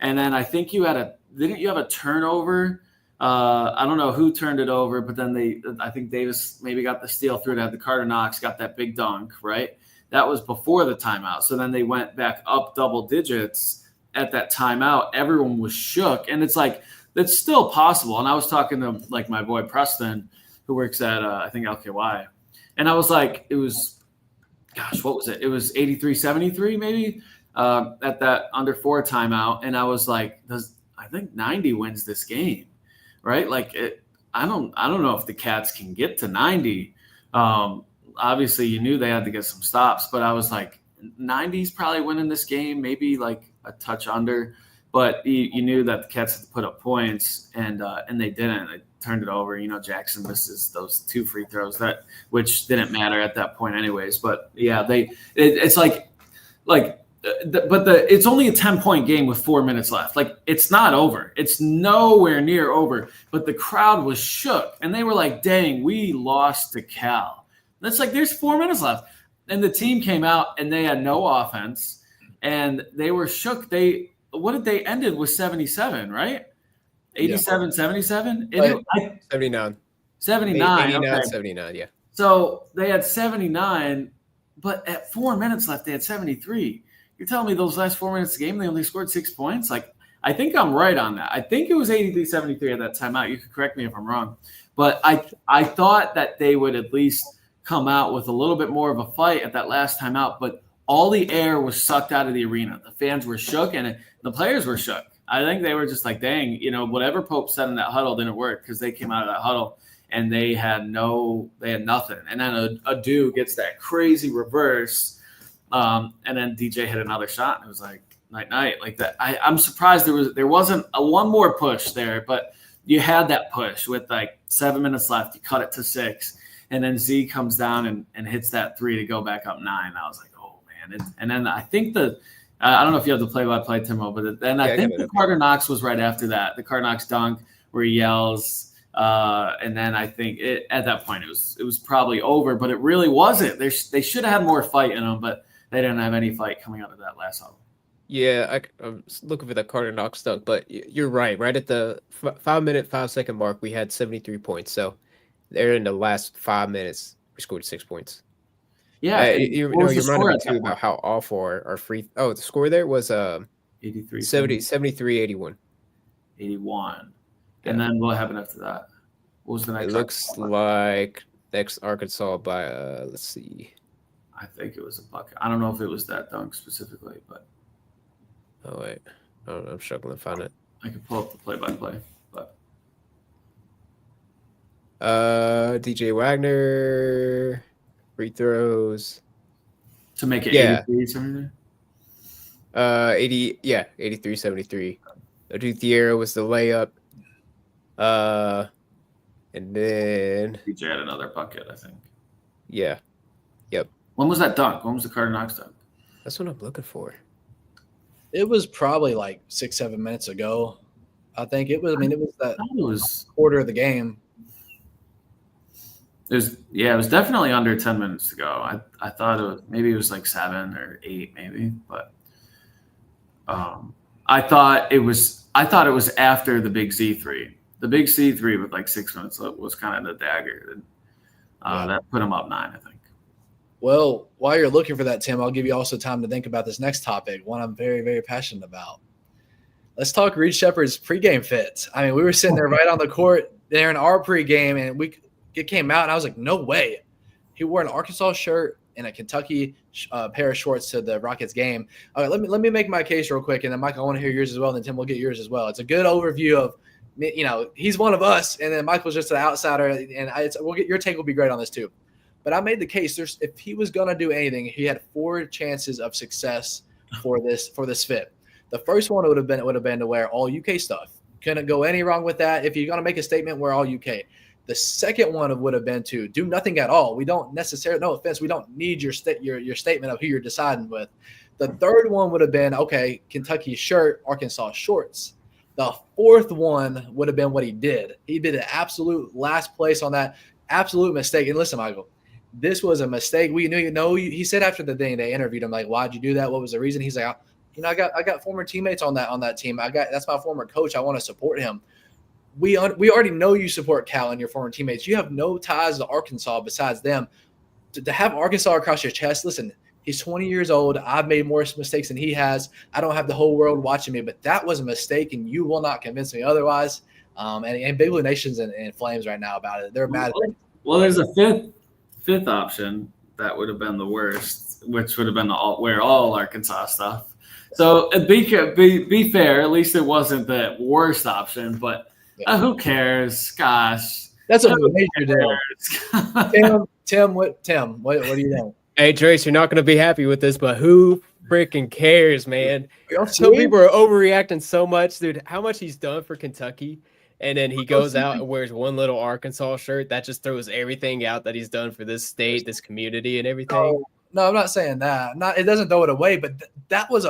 [SPEAKER 2] And then I think didn't you have a turnover? I don't know who turned it over, but then I think Davis maybe got the steal through to have the Carter Knox got that big dunk, right? That was before the timeout. So then they went back up double digits at that timeout. Everyone was shook. And it's like, it's still possible. And I was talking to like my boy Preston, who works at, I think LKY. And I was like, what was it? It was 83-73 maybe at that under 4 timeout. And I was like, I think 90 wins this game, right? Like I don't know if the Cats can get to 90. Obviously you knew they had to get some stops, but I was like, 90's probably winning this game, maybe like a touch under. But you knew that the Cats had to put up points, and they didn't. They turned it over. Jackson misses those 2 free throws which didn't matter at that point, anyways. But yeah, it's it's only a 10-point game with 4 minutes left. Like, it's not over. It's nowhere near over. But the crowd was shook, and they were like, "Dang, we lost to Cal." That's like, there's 4 minutes left, and the team came out and they had no offense, and they were shook. What did they ended with 77, right? 87, 77?
[SPEAKER 3] 79.
[SPEAKER 2] 79.
[SPEAKER 3] 89,
[SPEAKER 2] okay.
[SPEAKER 3] 79, yeah.
[SPEAKER 2] So they had 79, but at 4 minutes left, they had 73. You're telling me those last 4 minutes of the game, they only scored 6 points? Like, I think I'm right on that. I think it was 83-73 at that timeout. You could correct me if I'm wrong. But I thought that they would at least come out with a little bit more of a fight at that last timeout, but all the air was sucked out of the arena. The fans were shook, and the players were shook. I think they were just like, dang, whatever Pope said in that huddle didn't work, because they came out of that huddle and they had nothing. And then Adu gets that crazy reverse, and then DJ hit another shot, and it was like night like that. I'm surprised there wasn't a one more push there, but you had that push with like 7 minutes left. You cut it to 6, and then Z comes down and hits that 3 to go back up 9. I was like, and then I think I don't know if you have the play-by-play, Timo, but then I think the Carter Knox was right after that. The Carter Knox dunk where he yells, and then I think at that point it was probably over, but it really wasn't. They should have had more fight in them, but they didn't have any fight coming out of that last huddle.
[SPEAKER 3] Yeah, I'm looking for the Carter Knox dunk, but you're right. Right at the 5-minute, 5-second mark, we had 73 points. So they're in the last 5 minutes, we scored 6 points.
[SPEAKER 2] Yeah,
[SPEAKER 3] you reminded me too about how awful our free. Oh, the score there was
[SPEAKER 2] 83,
[SPEAKER 3] 73, 81.
[SPEAKER 2] 81. Yeah. And then what happened after that? What was the next?
[SPEAKER 3] It looks like next Arkansas by let's see.
[SPEAKER 2] I think it was a bucket. I don't know if it was that dunk specifically, but
[SPEAKER 3] oh wait, I don't know, I'm struggling to find it.
[SPEAKER 2] I can pull up the play-by-play, but
[SPEAKER 3] DJ Wagner. Free throws
[SPEAKER 2] to make it 83 something.
[SPEAKER 3] 83-73. Adu Thiero was the layup. And then
[SPEAKER 2] DJ had another bucket, I think.
[SPEAKER 3] Yeah. Yep.
[SPEAKER 2] When was that dunk? When was the Carter Knox dunk?
[SPEAKER 3] That's what I'm looking for.
[SPEAKER 1] It was probably like 6-7 minutes ago. I think it was. I mean, it was quarter of the game.
[SPEAKER 2] It was definitely under 10 minutes to go. I thought maybe it was like 7 or 8, maybe, but I thought it was after the big Z3. The big Z3 with like 6 minutes left was kind of the dagger that put him up 9, I think.
[SPEAKER 1] Well, while you're looking for that, Tim, I'll give you also time to think about this next topic, one I'm very, very passionate about. Let's talk Reed Sheppard's pregame fit. I mean, we were sitting there right on the court there in our pregame, and it came out, and I was like, no way. He wore an Arkansas shirt and a Kentucky pair of shorts to the Rockets game. All right, let me make my case real quick, and then, Mike, I want to hear yours as well, and then Tim will get yours as well. It's a good overview of, he's one of us, and then Michael's just an outsider, and your take will be great on this too. But I made the case, if he was going to do anything, he had 4 chances of success for this fit. The first one would have been to wear all UK stuff. Couldn't go any wrong with that. If you're going to make a statement, wear all UK. The second one would have been to do nothing at all. We don't necessarily, no offense, we don't need your statement of who you're deciding with. The third one would have been, okay, Kentucky shirt, Arkansas shorts. The fourth one would have been what he did. He did an absolute last place on that absolute mistake. And listen, Michael, this was a mistake. We knew, he said after the thing they interviewed him, like, why'd you do that? What was the reason? He's like, I got former teammates on that team. That's my former coach. I want to support him. We already know you support Cal and your former teammates. You have no ties to Arkansas besides them. To have Arkansas across your chest, listen, he's 20 years old. I've made more mistakes than he has. I don't have the whole world watching me, but that was a mistake, and you will not convince me otherwise. And Big Blue Nation's in flames right now about it. They're mad.
[SPEAKER 2] Well, there's a fifth option that would have been the worst, which would have been wear all Arkansas stuff. So be fair, at least it wasn't the worst option, but who cares? Gosh.
[SPEAKER 1] That's a major deal. Tim, what do you think?
[SPEAKER 3] Hey, Trace, you're not going to be happy with this, but who freaking cares, man? Some people are overreacting so much, dude. How much he's done for Kentucky, and then he goes out and wears one little Arkansas shirt. That just throws everything out that he's done for this state, this community, and everything.
[SPEAKER 1] No, I'm not saying that. It doesn't throw it away, but that was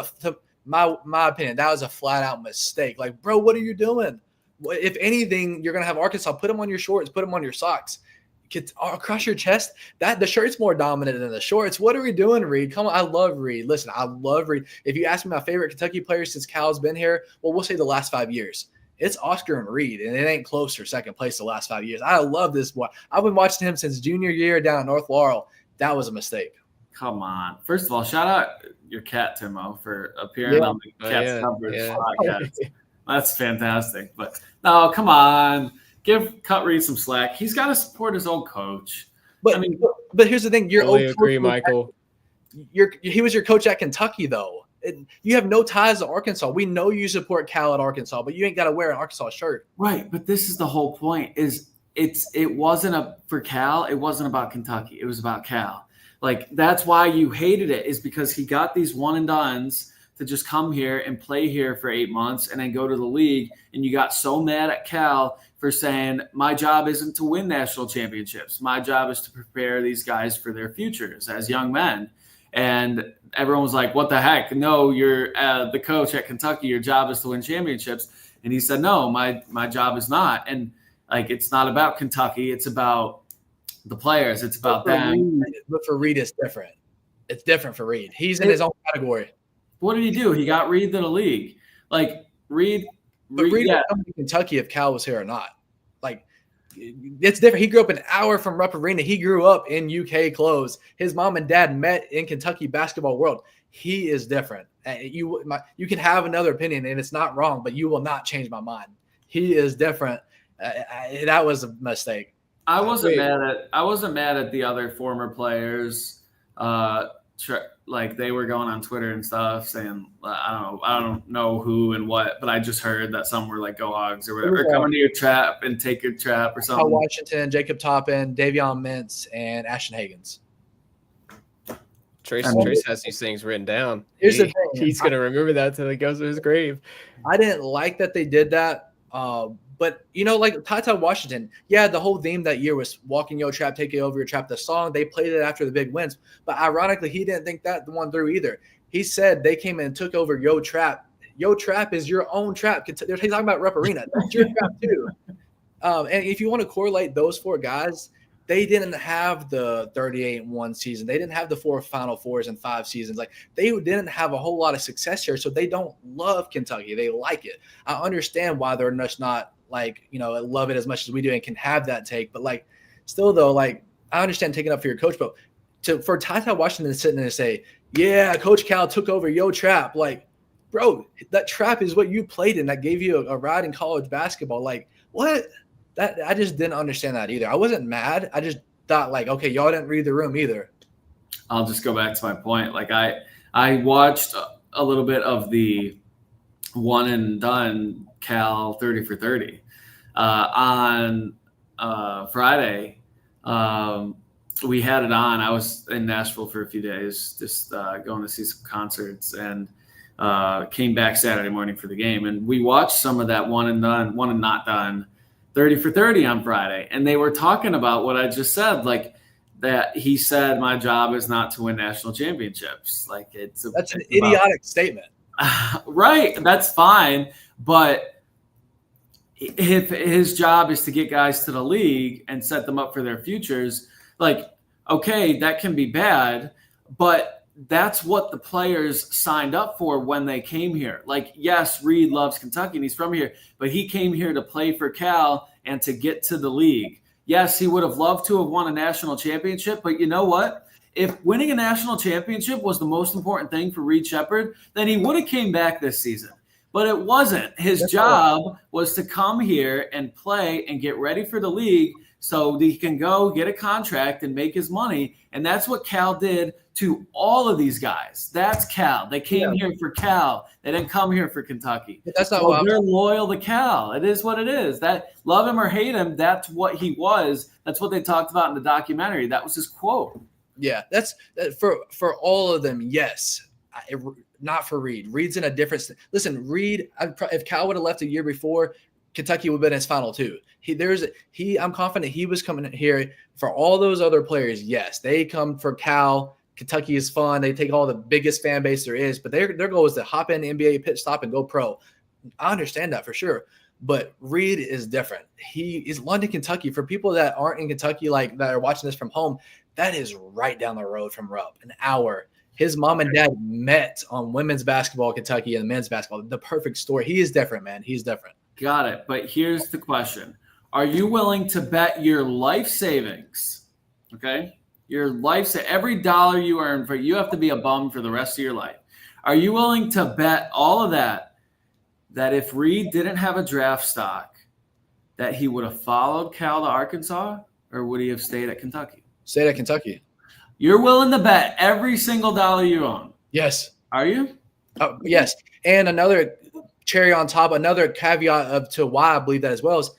[SPEAKER 1] my opinion. That was a flat out mistake. Like, bro, what are you doing? If anything, you're gonna have Arkansas. Put them on your shorts. Put them on your socks. Across your chest. That the shirt's more dominant than the shorts. What are we doing, Reed? Come on, I love Reed. Listen, I love Reed. If you ask me my favorite Kentucky player since Cal's been here, well, we'll say the last 5 years. It's Oscar and Reed, and it ain't close for second place the last 5 years. I love this boy. I've been watching him since junior year down at North Laurel. That was a mistake.
[SPEAKER 2] Come on. First of all, shout out your cat, Timo, for appearing on the Cats Coverage podcast. That's fantastic. But no, come on. Cut Reed some slack. He's got to support his old coach.
[SPEAKER 1] But here's the thing. Your old coach,
[SPEAKER 3] agree, Michael.
[SPEAKER 1] He was your coach at Kentucky, though. You have no ties to Arkansas. We know you support Cal at Arkansas, but you ain't got to wear an Arkansas shirt.
[SPEAKER 2] Right, but this is the whole point. It wasn't for Cal. It wasn't about Kentucky. It was about Cal. Like, that's why you hated it, is because he got these one and dones to just come here and play here for 8 months and then go to the league. And you got so mad at Cal for saying, my job isn't to win national championships. My job is to prepare these guys for their futures as young men. And everyone was like, what the heck? No, you're the coach at Kentucky. Your job is to win championships. And he said, no, my job is not. And like, it's not about Kentucky. It's about the players. It's about them.
[SPEAKER 1] But for Reed, it's different. It's different for Reed. He's in his own category.
[SPEAKER 2] What did he do? He got Reed to the league. Like, Reed
[SPEAKER 1] would come to Kentucky if Cal was here or not. Like, it's different. He grew up an hour from Rupp Arena. He grew up in UK clothes. His mom and dad met in Kentucky basketball world. He is different. You can have another opinion, and it's not wrong, but you will not change my mind. He is different. That was a mistake.
[SPEAKER 2] I wasn't mad at the other former players. Like, they were going on Twitter and stuff saying, I don't know who and what, but I just heard that some were like, go Hogs or whatever, coming to your trap and take your trap or something.
[SPEAKER 1] Washington, Jacob Toppin, Davion Mintz, and Ashton Hagans.
[SPEAKER 3] Trace has these things written down.
[SPEAKER 1] Here's the thing.
[SPEAKER 3] He's going to remember that till he goes to his grave.
[SPEAKER 1] I didn't like that they did that. But, like Ty Washington, the whole theme that year was walking your trap, taking over your trap. The song, they played it after the big wins. But ironically, he didn't think that the one through either. He said they came in and took over Yo Trap. Yo Trap is your own trap. He's talking about Rupp Arena. That's your trap too. And if you want to correlate those four guys, they didn't have the 38-1 season. They didn't have the 4 Final Fours in 5 seasons. Like, they didn't have a whole lot of success here, so they don't love Kentucky. They like it. I understand why they're just not love it as much as we do and can have that take. But like, still though, like, I understand taking up for your coach, but for Ty Washington to sit there and say, yeah, Coach Cal took over Yo Trap. Like, bro, that trap is what you played in. That gave you a ride in college basketball. Like, what? I just didn't understand that either. I wasn't mad. I just thought, like, okay, y'all didn't read the room either.
[SPEAKER 2] I'll just go back to my point. Like, I watched a little bit of the one and done Cal 30 for 30 on Friday. We had it on. I was in Nashville for a few days, just going to see some concerts, and came back Saturday morning for the game. And we watched some of that one and not done 30 for 30 on Friday. And they were talking about what I just said, like, that he said, my job is not to win national championships. Like,
[SPEAKER 1] that's an idiotic statement.
[SPEAKER 2] Right. That's fine. But if his job is to get guys to the league and set them up for their futures, like, okay, that can be bad, but that's what the players signed up for when they came here. Like, yes, Reed loves Kentucky and he's from here, but he came here to play for Cal and to get to the league. Yes, he would have loved to have won a national championship, but you know what? If winning a national championship was the most important thing for Reed Sheppard, then he would have came back this season. But it wasn't. His job was to come here and play and get ready for the league so that he can go get a contract and make his money. And that's what Cal did to all of these guys. That's Cal. They came here for Cal. They didn't come here for Kentucky.
[SPEAKER 1] That's not what
[SPEAKER 2] they're loyal to Cal. It is what it is. That love him or hate him, that's what he was. That's what they talked about in the documentary. That was his quote.
[SPEAKER 1] Yeah, that's for all of them. Yes, not for Reed. Reed's in a different. Listen, Reed. If Cal would have left a year before, Kentucky would have been his final two. I'm confident he was coming here for all those other players. Yes, they come for Cal. Kentucky is fun. They take all the biggest fan base there is, but their goal is to hop in the NBA, pit stop, and go pro. I understand that for sure. But Reed is different. He is London, Kentucky. For people that aren't in Kentucky, like that are watching this from home, that is right down the road from Rupp, an hour. His mom and dad met on women's basketball, Kentucky, and men's basketball. The perfect story. He is different, man. He's different.
[SPEAKER 2] Got it. But here's the question. Are you willing to bet your life savings? Okay. Your life, every dollar you earn, you have to be a bum for the rest of your life. Are you willing to bet all of that if Reed didn't have a draft stock, that he would have followed Cal to Arkansas, or would he have stayed at Kentucky?
[SPEAKER 1] Stayed at Kentucky.
[SPEAKER 2] You're willing to bet every single dollar you own?
[SPEAKER 1] Yes.
[SPEAKER 2] Are you?
[SPEAKER 1] Yes. And another cherry on top, another caveat to why I believe that as well is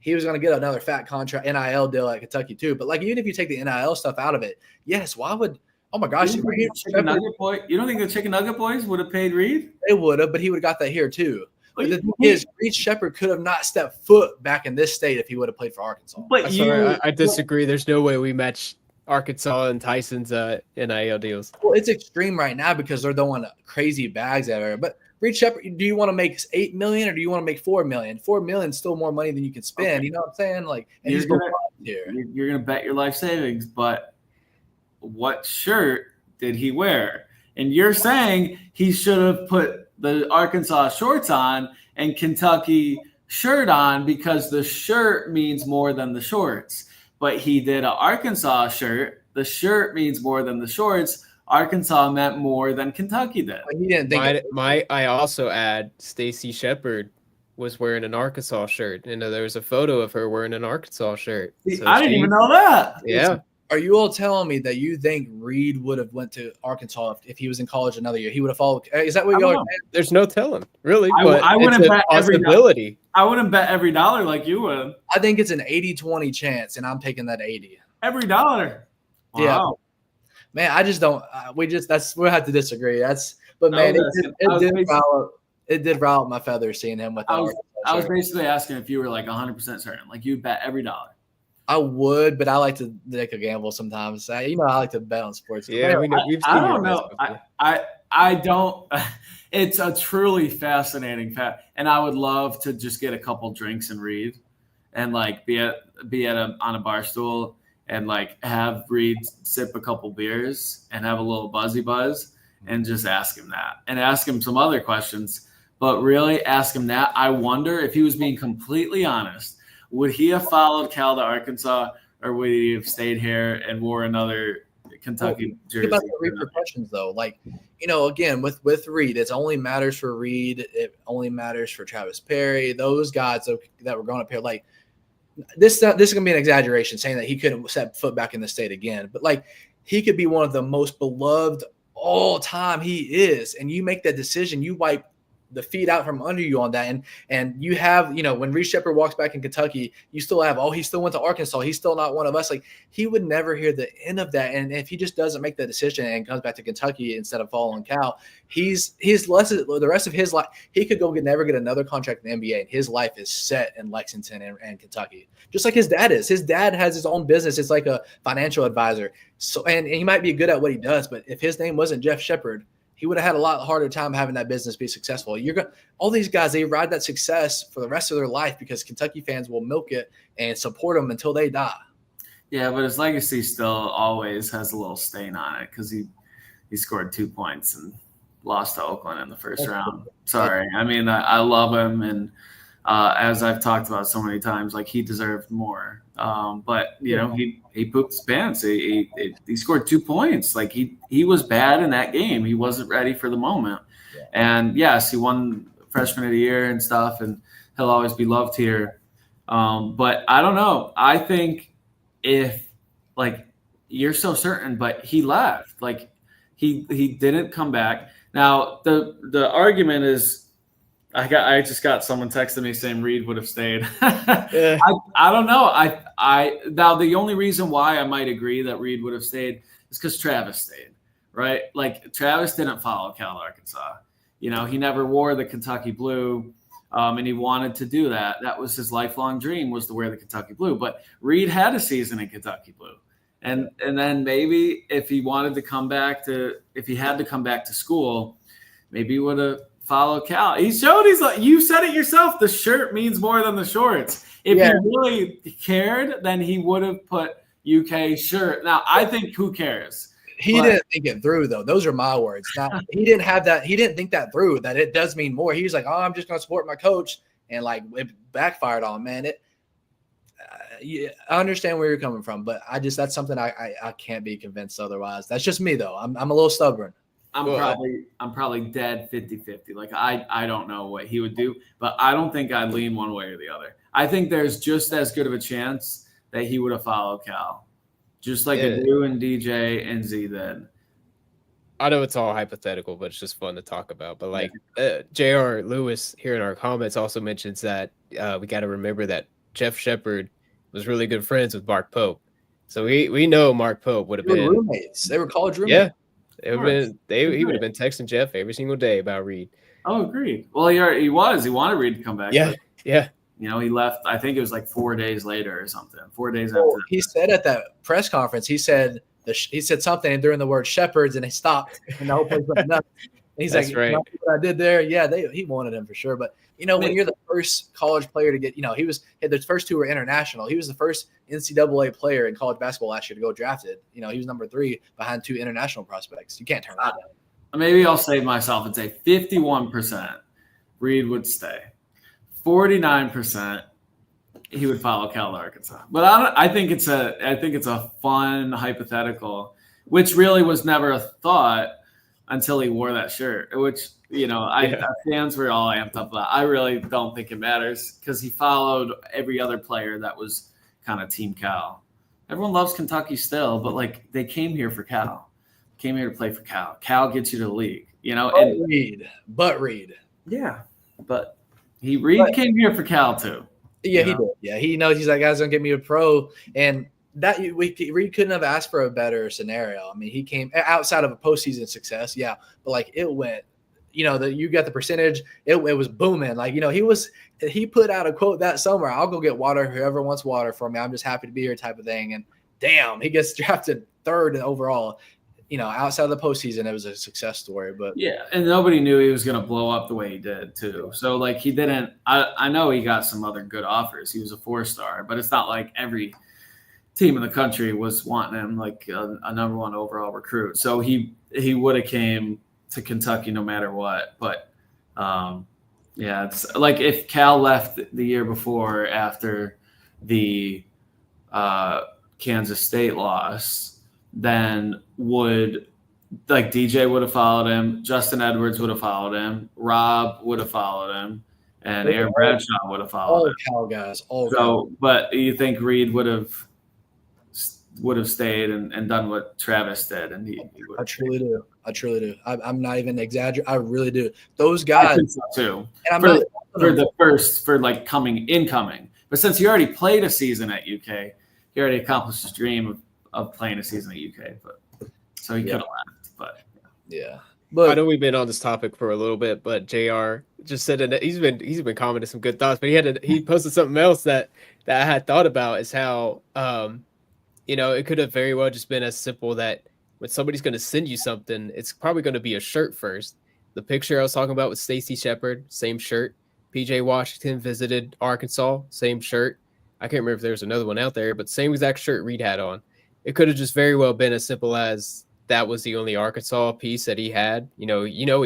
[SPEAKER 1] he was going to get another fat contract, NIL deal at Kentucky too. But like, even if you take the NIL stuff out of it, yes, why would – oh, my gosh.
[SPEAKER 2] You don't think the Chicken Nugget Boys would have paid Reed?
[SPEAKER 1] They would have, but he would have got that here too. But the thing is, Reed Sheppard could have not stepped foot back in this state if he would have played for Arkansas.
[SPEAKER 3] But I disagree. There's no way we match Arkansas and Tyson's NIL deals.
[SPEAKER 1] Well, it's extreme right now because they're throwing crazy bags everywhere. But Reed Sheppard, do you want to make $8 million or do you want to make $4 million? $4 million is still more money than you can spend. Okay. You know what I'm saying? Like, and
[SPEAKER 2] you're gonna bet your life savings, but what shirt did he wear? And you're saying he should have put the Arkansas shorts on and Kentucky shirt on because the shirt means more than the shorts. But he did an Arkansas shirt. The shirt means more than the shorts. Arkansas meant more than Kentucky did.
[SPEAKER 1] He didn't think
[SPEAKER 3] I also add Stacy Sheppard was wearing an Arkansas shirt. And there was a photo of her wearing an Arkansas shirt.
[SPEAKER 2] So I didn't even know that.
[SPEAKER 3] Yeah.
[SPEAKER 1] Are you all telling me that you think Reed would have went to Arkansas if he was in college another year? He would have followed. Is that what y'all are saying?
[SPEAKER 3] There's no telling, really.
[SPEAKER 2] I wouldn't bet
[SPEAKER 3] possibility.
[SPEAKER 2] I wouldn't bet every dollar like you would.
[SPEAKER 1] I think it's an 80-20 chance, and I'm taking that 80.
[SPEAKER 2] Every dollar. Wow.
[SPEAKER 1] Yeah. Man, I just don't. We'll have to disagree. But man, it did rile up my feathers seeing him with.
[SPEAKER 2] I was basically asking if you were like 100% certain, like you'd bet every dollar.
[SPEAKER 1] I would, but I like to take a gamble sometimes. I like to bet on sports.
[SPEAKER 3] Yeah,
[SPEAKER 2] I don't know. I don't. It's a truly fascinating fact, and I would love to just get a couple drinks and Reed, and like be on a bar stool and like have Reed sip a couple beers and have a little buzzy buzz and just ask him that and ask him some other questions. But really ask him that. I wonder if he was being completely honest. Would he have followed Cal to Arkansas, or would he have stayed here and wore another Kentucky jersey?
[SPEAKER 1] Think about the repercussions, though. Like, again, with Reed, it only matters for Reed. It only matters for Travis Perry. Those guys that were going up here, like this is gonna be an exaggeration saying that he couldn't set foot back in the state again. But like, he could be one of the most beloved all time. He is, and you make that decision, you wipe the feet out from under you on that. And you have, when Reed Sheppard walks back in Kentucky, you still have, he still went to Arkansas. He's still not one of us. Like, he would never hear the end of that. And if he just doesn't make that decision and comes back to Kentucky instead of following Cal, he's the rest of his life, he could never get another contract in the NBA. And his life is set in Lexington and Kentucky, just like his dad is. His dad has his own business. It's like a financial advisor. So, and he might be good at what he does, but if his name wasn't Jeff Sheppard, he would have had a lot harder time having that business be successful. All these guys, they ride that success for the rest of their life because Kentucky fans will milk it and support them until they die.
[SPEAKER 2] Yeah, but his legacy still always has a little stain on it because he scored 2 points and lost to Oakland in the first round. Sorry. I mean, I love him, and as I've talked about so many times, like he deserved more. But you know, he pooped his pants. He scored 2 points. Like he was bad in that game. He wasn't ready for the moment.
[SPEAKER 1] Yeah.
[SPEAKER 2] And yes, he won freshman of the year and stuff, and he'll always be loved here. But I don't know. I think if like you're so certain, but he left. Like he didn't come back. Now the argument is I just got someone texting me saying Reed would have stayed.
[SPEAKER 3] Yeah.
[SPEAKER 2] I don't know. I now the only reason why I might agree that Reed would have stayed is because Travis stayed, right? Like Travis didn't follow Cal Arkansas. You know, he never wore the Kentucky blue, and he wanted to do that. That was his lifelong dream, was to wear the Kentucky blue. But Reed had a season in Kentucky blue. And then maybe if he wanted to come back if he had to come back to school, maybe he would have followed Cal. He showed you said it yourself. The shirt means more than the shorts. If he really cared, then he would have put UK shirt. Now, I think who cares?
[SPEAKER 1] He didn't think it through, though. Those are my words. Now, he didn't have that. He didn't think that through, that it does mean more. He was like, oh, I'm just going to support my coach. And, like, it backfired on him, man. Yeah, I understand where you're coming from, but that's something I can't be convinced otherwise. That's just me, though. I'm a little stubborn.
[SPEAKER 2] I'm probably dead 50-50. Like I don't know what he would do, but I don't think I'd lean one way or the other. I think there's just as good of a chance that he would have followed Cal, just like Drew and DJ and Z did.
[SPEAKER 3] I know it's all hypothetical, but it's just fun to talk about. But like J.R. Lewis here in our comments also mentions that we got to remember that Jeff Shepard was really good friends with Mark Pope. So we know Mark Pope would have been
[SPEAKER 1] roommates. They were college roommates.
[SPEAKER 3] Yeah. He would have been texting Jeff every single day about Reed.
[SPEAKER 2] Oh, agreed. Well, he wanted Reed to come back.
[SPEAKER 3] Yeah. Yeah.
[SPEAKER 2] You know, he left, I think it was like 4 days later or something. 4 days after.
[SPEAKER 1] He said at that press conference, he said something during the word Shepherds, and he stopped, and the whole place went nuts. And he's
[SPEAKER 3] That's
[SPEAKER 1] like,
[SPEAKER 3] right.
[SPEAKER 1] you know what I did there? Yeah, he wanted him for sure. But, you know, when you're the first college player to get, you know, the first 2 were international. He was the first NCAA player in college basketball last year to go drafted. You know, he was number 3 behind 2 international prospects. You can't turn that down.
[SPEAKER 2] Maybe I'll save myself and say 51% Reed would stay. 49% he would follow Cal Arkansas. But I think it's a fun hypothetical, which really was never a thought until he wore that shirt, which, you know, fans were all amped up about. I really don't think it matters because he followed every other player that was kind of Team Cal. Everyone loves Kentucky still, but like they came here for Cal. Came here to play for Cal. Cal gets you to the league, you know.
[SPEAKER 1] But Reed.
[SPEAKER 2] Yeah, but Reed came here for Cal too.
[SPEAKER 1] Yeah, he did. Yeah, he knows. He's like, guys, don't get me a pro, and that Reed couldn't have asked for a better scenario. I mean, he came outside of a postseason success, yeah, but like it went. You know, you got the percentage. It was booming. Like, you know, he put out a quote that summer. I'll go get water. Whoever wants water for me. I'm just happy to be here, type of thing. And damn, he gets drafted 3rd overall. You know, outside of the postseason, it was a success story. But
[SPEAKER 2] yeah, and nobody knew he was going to blow up the way he did too. So like he didn't. I know he got some other good offers. He was a 4-star, but it's not like every team in the country was wanting him like a number 1 overall recruit. So he would have came to Kentucky no matter what. But yeah, it's like if Cal left the year before after the Kansas State loss, then DJ would have followed him, Justin Edwards would have followed him, Rob would have followed him, and Aaron Bradshaw would have followed him.
[SPEAKER 1] All Cal guys.
[SPEAKER 2] But you think Reed would have stayed and done what Travis did, and he would.
[SPEAKER 1] I truly do. I'm not even exaggerating. I really do. Those guys
[SPEAKER 2] I think so too.
[SPEAKER 1] And
[SPEAKER 2] for like incoming. But since he already played a season at UK, he already accomplished his dream of playing a season at UK. But so he could have left. But
[SPEAKER 1] yeah.
[SPEAKER 3] But I know we've been on this topic for a little bit, but JR just said that he's been commenting some good thoughts, but he posted something else that I had thought about is how you know, it could have very well just been as simple that when somebody's going to send you something, it's probably going to be a shirt first. The picture I was talking about with Stacy Shepard, same shirt. PJ Washington visited Arkansas, same shirt. I can't remember if there was another one out there, but same exact shirt Reed had on. It could have just very well been as simple as that was the only Arkansas piece that he had. He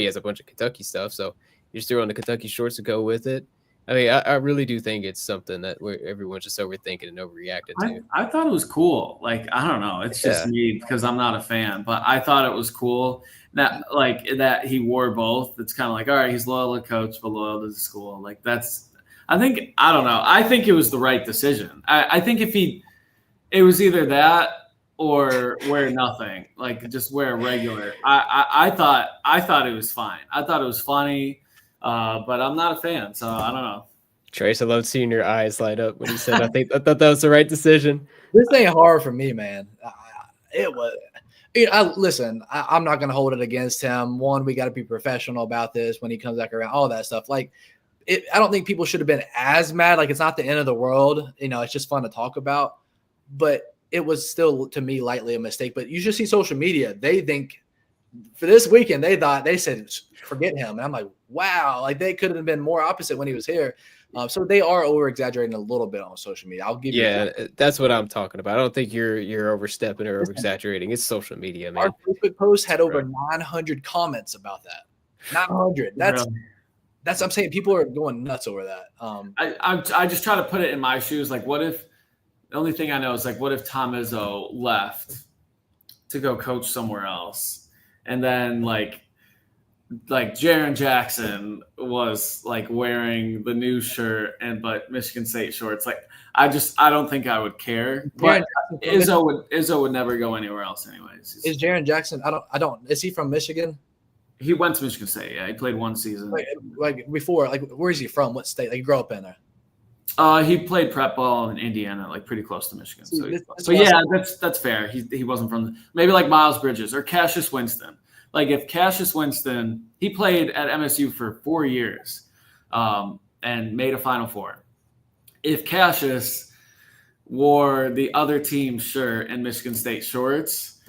[SPEAKER 3] has a bunch of Kentucky stuff, so you just threw on the Kentucky shorts to go with it. I mean, I really do think it's something that everyone's just overthinking and overreacting to.
[SPEAKER 2] I thought it was cool. Like, I don't know. It's just me because I'm not a fan, but I thought it was cool that he wore both. It's kind of like, all right, he's loyal to coach, but loyal to the school. Like, I don't know. I think it was the right decision. I think it was either that or wear nothing, like just wear a regular. I thought it was fine. I thought it was funny. But I'm not a fan, so I don't know.
[SPEAKER 3] Trace, I love seeing your eyes light up when he said, I thought that was the right decision.
[SPEAKER 1] This ain't hard for me, man. It was. Listen, I'm not going to hold it against him. One, we got to be professional about this when he comes back around, all that stuff. Like, I don't think people should have been as mad. Like, it's not the end of the world. It's just fun to talk about. But it was still, to me, lightly a mistake. But you should see social media. They think for this weekend, they said, forget him. And I'm like, wow, like they could have been more opposite when he was here. So they are over exaggerating a little bit on social media. I'll give you.
[SPEAKER 3] Yeah, that's what I'm talking about. I don't think you're overstepping or over exaggerating. It's social media, man.
[SPEAKER 1] Our Facebook post had over 900 comments about that. 900. That's I'm saying people are going nuts over that.
[SPEAKER 2] I just try to put it in my shoes. Like, what if the only thing I know is like, what if Tom Izzo left to go coach somewhere else, and then like Jaren Jackson was like wearing the new shirt but Michigan State shorts. Like, I don't think I would care. But Izzo would never go anywhere else anyways.
[SPEAKER 1] Is Jaren Jackson? I don't. Is he from Michigan?
[SPEAKER 2] He went to Michigan State. Yeah, he played one season.
[SPEAKER 1] Like before, like where is he from? What state? Like he grew up in there.
[SPEAKER 2] He played prep ball in Indiana, like pretty close to Michigan. That's fair. He wasn't from maybe like Miles Bridges or Cassius Winston. Like if Cassius Winston, he played at MSU for 4 years and made a Final Four. If Cassius wore the other team's shirt and Michigan State shorts,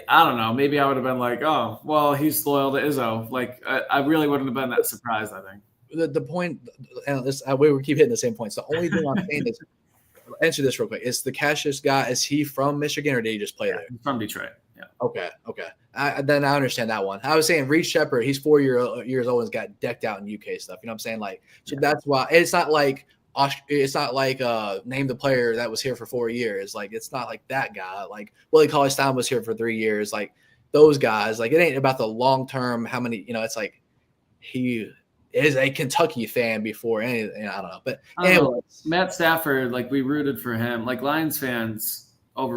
[SPEAKER 2] I don't know. Maybe I would have been like, oh, well, he's loyal to Izzo. Like I really wouldn't have been that surprised, I think.
[SPEAKER 1] The point, and we keep hitting the same points. The only thing I'm saying is, answer this real quick. Is the Cassius guy, is he from Michigan or did he just play there?
[SPEAKER 2] He's from Detroit. Yeah.
[SPEAKER 1] Okay. Then I understand that one. I was saying Reed Sheppard, he's 4 years old and got decked out in UK stuff. You know what I'm saying? Like, so that's why it's not like name the player that was here for 4 years. Like, it's not like that guy. Like Willie Cauley-Stein was here for 3 years. Like those guys, like it ain't about the long term. How many? It's like he is a Kentucky fan before anything. I don't know. But anyway,
[SPEAKER 2] Matt Stafford, like we rooted for him. Like Lions fans. An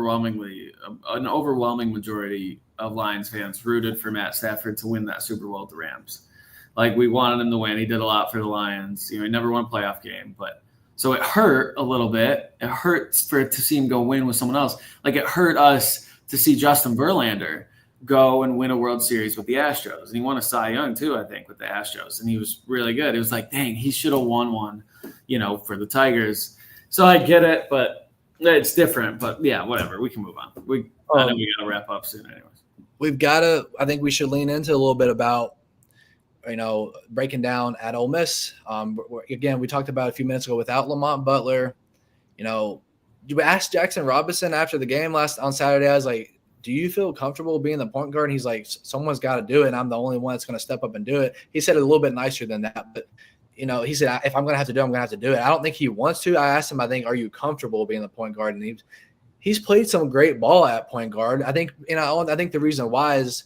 [SPEAKER 2] overwhelming majority of Lions fans rooted for Matt Stafford to win that Super Bowl with the Rams. Like we wanted him to win. He did a lot for the Lions. He never won a playoff game, but so it hurt a little bit. It hurts to see him go win with someone else. Like it hurt us to see Justin Verlander go and win a World Series with the Astros. And he won a Cy Young too, I think, with the Astros. And he was really good. It was like, dang, he should have won one, for the Tigers. So I get it, but it's different, but yeah, whatever. We can move on. I know we got to wrap up soon anyways.
[SPEAKER 1] I think we should lean into a little bit about, breaking down at Ole Miss. Again, we talked about a few minutes ago without Lamont Butler. You asked Jackson Robinson after the game on Saturday, I was like, do you feel comfortable being the point guard? And he's like, someone's got to do it, and I'm the only one that's going to step up and do it. He said it a little bit nicer than that, but he said, if I'm going to have to do it, I'm going to have to do it. I don't think he wants to. I asked him, are you comfortable being the point guard? And he's played some great ball at point guard. I think, I think the reason why is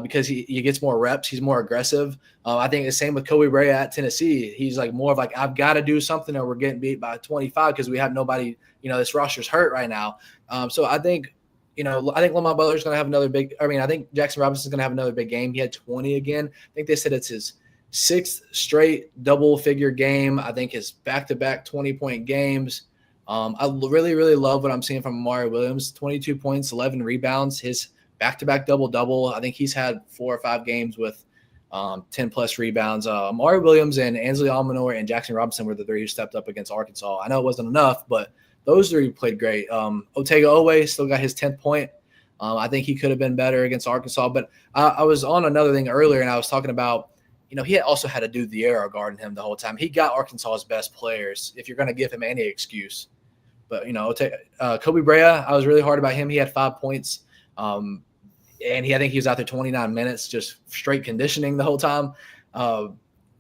[SPEAKER 1] because he gets more reps. He's more aggressive. I think the same with Kobe Bray at Tennessee. He's like more of like, I've got to do something or we're getting beat by 25 because we have nobody, this roster's hurt right now. So I think, I think Lamont Butler's going to have another I think Jackson Robinson's going to have another big game. He had 20 again. I think they said it's his 6th straight double-figure game. I think his back-to-back 20-point games. I really, really love what I'm seeing from Amari Williams. 22 points, 11 rebounds. His back-to-back double-double. I think he's had 4 or 5 games with 10-plus rebounds. Amari Williams and Ansley Almanor and Jackson Robinson were the 3 who stepped up against Arkansas. I know it wasn't enough, but those 3 played great. Otega Owe still got his 10th point. I think he could have been better against Arkansas. But I was on another thing earlier, and I was talking about he had also had a dude the air guarding him the whole time. He got Arkansas's best players. If you're going to give him any excuse, But, Kobe Brea, I was really hard about him. He had 5 points. And I think he was out there 29 minutes, just straight conditioning the whole time.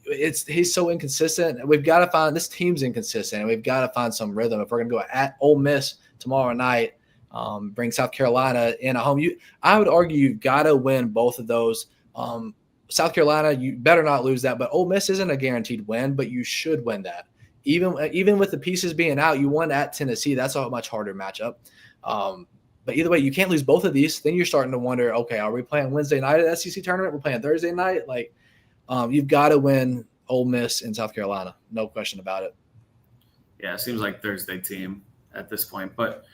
[SPEAKER 1] He's so inconsistent. We've got to find – this team's inconsistent, and we've got to find some rhythm. If we're going to go at Ole Miss tomorrow night, bring South Carolina in at home, I would argue you've got to win both of those. South Carolina, you better not lose that. But Ole Miss isn't a guaranteed win, but you should win that. Even with the pieces being out, you won at Tennessee. That's a much harder matchup. But either way, you can't lose both of these. Then you're starting to wonder, okay, are we playing Wednesday night at the SEC tournament? We're playing Thursday night? You've got to win Ole Miss in South Carolina. No question about it.
[SPEAKER 2] Yeah, it seems like Thursday team at this point. But,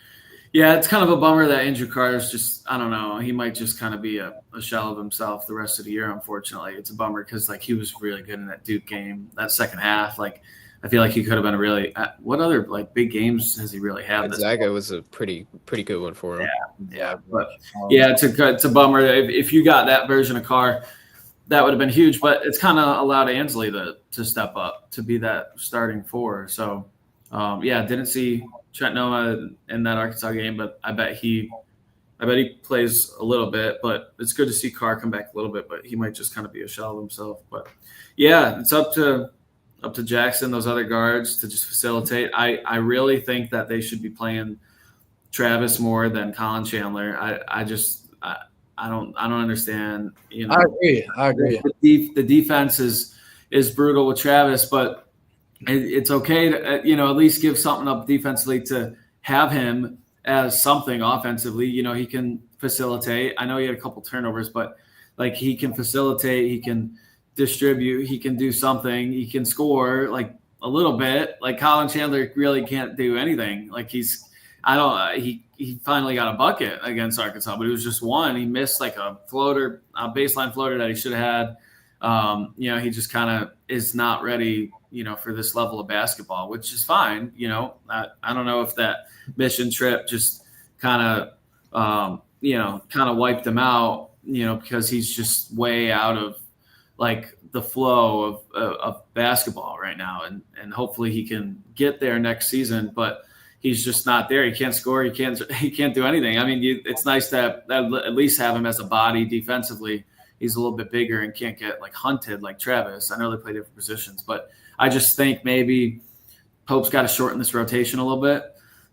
[SPEAKER 2] yeah, it's kind of a bummer that Andrew Carter's just – I don't know. He might just kind of be a shell of himself the rest of the year, unfortunately. It's a bummer because, he was really good in that Duke game, that second half. I feel like he could have been a really – what other, big games has he really had?
[SPEAKER 3] Gonzaga was a pretty good one for him.
[SPEAKER 2] Yeah. But, it's a bummer. If you got that version of Carr, that would have been huge. But it's kind of allowed Ansley to step up, to be that starting four. So, didn't see Trent Noah in that Arkansas game, but I bet he plays a little bit. But it's good to see Carr come back a little bit, but he might just kind of be a shell of himself. But, yeah, it's up to Jackson, those other guards, to just facilitate. I really think that they should be playing Travis more than Colin Chandler. I don't understand.
[SPEAKER 1] I agree.
[SPEAKER 2] The defense is brutal with Travis, but it's okay to at least give something up defensively to have him as something offensively. He can facilitate. I know he had a couple turnovers, but he can facilitate. He can distribute, he can do something, he can score a little bit. Colin Chandler really can't do anything. He finally got a bucket against Arkansas, but it was just one. He missed a baseline floater that he should have had. He just kind of is not ready, for this level of basketball, which is fine. I don't know if that mission trip just kind of wiped him out, because he's just way out of the flow of basketball right now. And hopefully he can get there next season, but he's just not there. He can't score. He can't do anything. I mean, it's nice to at least have him as a body defensively. He's a little bit bigger and can't get hunted like Travis. I know they play different positions, but I just think maybe Pope's got to shorten this rotation a little bit.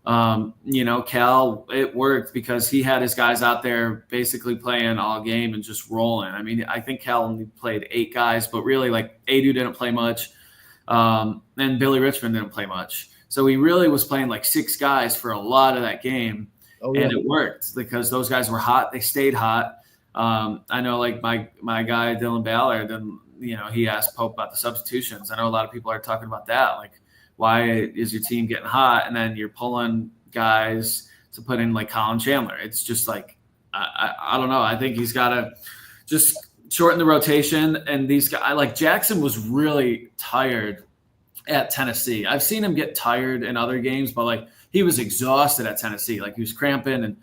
[SPEAKER 2] Cal, it worked because he had his guys out there basically playing all game and just rolling. I mean, I think Cal only played 8 guys, but really Adu didn't play much. And Billy Richmond didn't play much. So he really was playing 6 guys for a lot of that game. Oh, yeah. And it worked because those guys were hot. They stayed hot. I know my guy, Dylan Ballard, and he asked Pope about the substitutions. I know a lot of people are talking about that. Why is your team getting hot and then you're pulling guys to put in Colin Chandler? It's just I don't know. I think he's got to just shorten the rotation. And these guys, Jackson was really tired at Tennessee. I've seen him get tired in other games, but he was exhausted at Tennessee. He was cramping and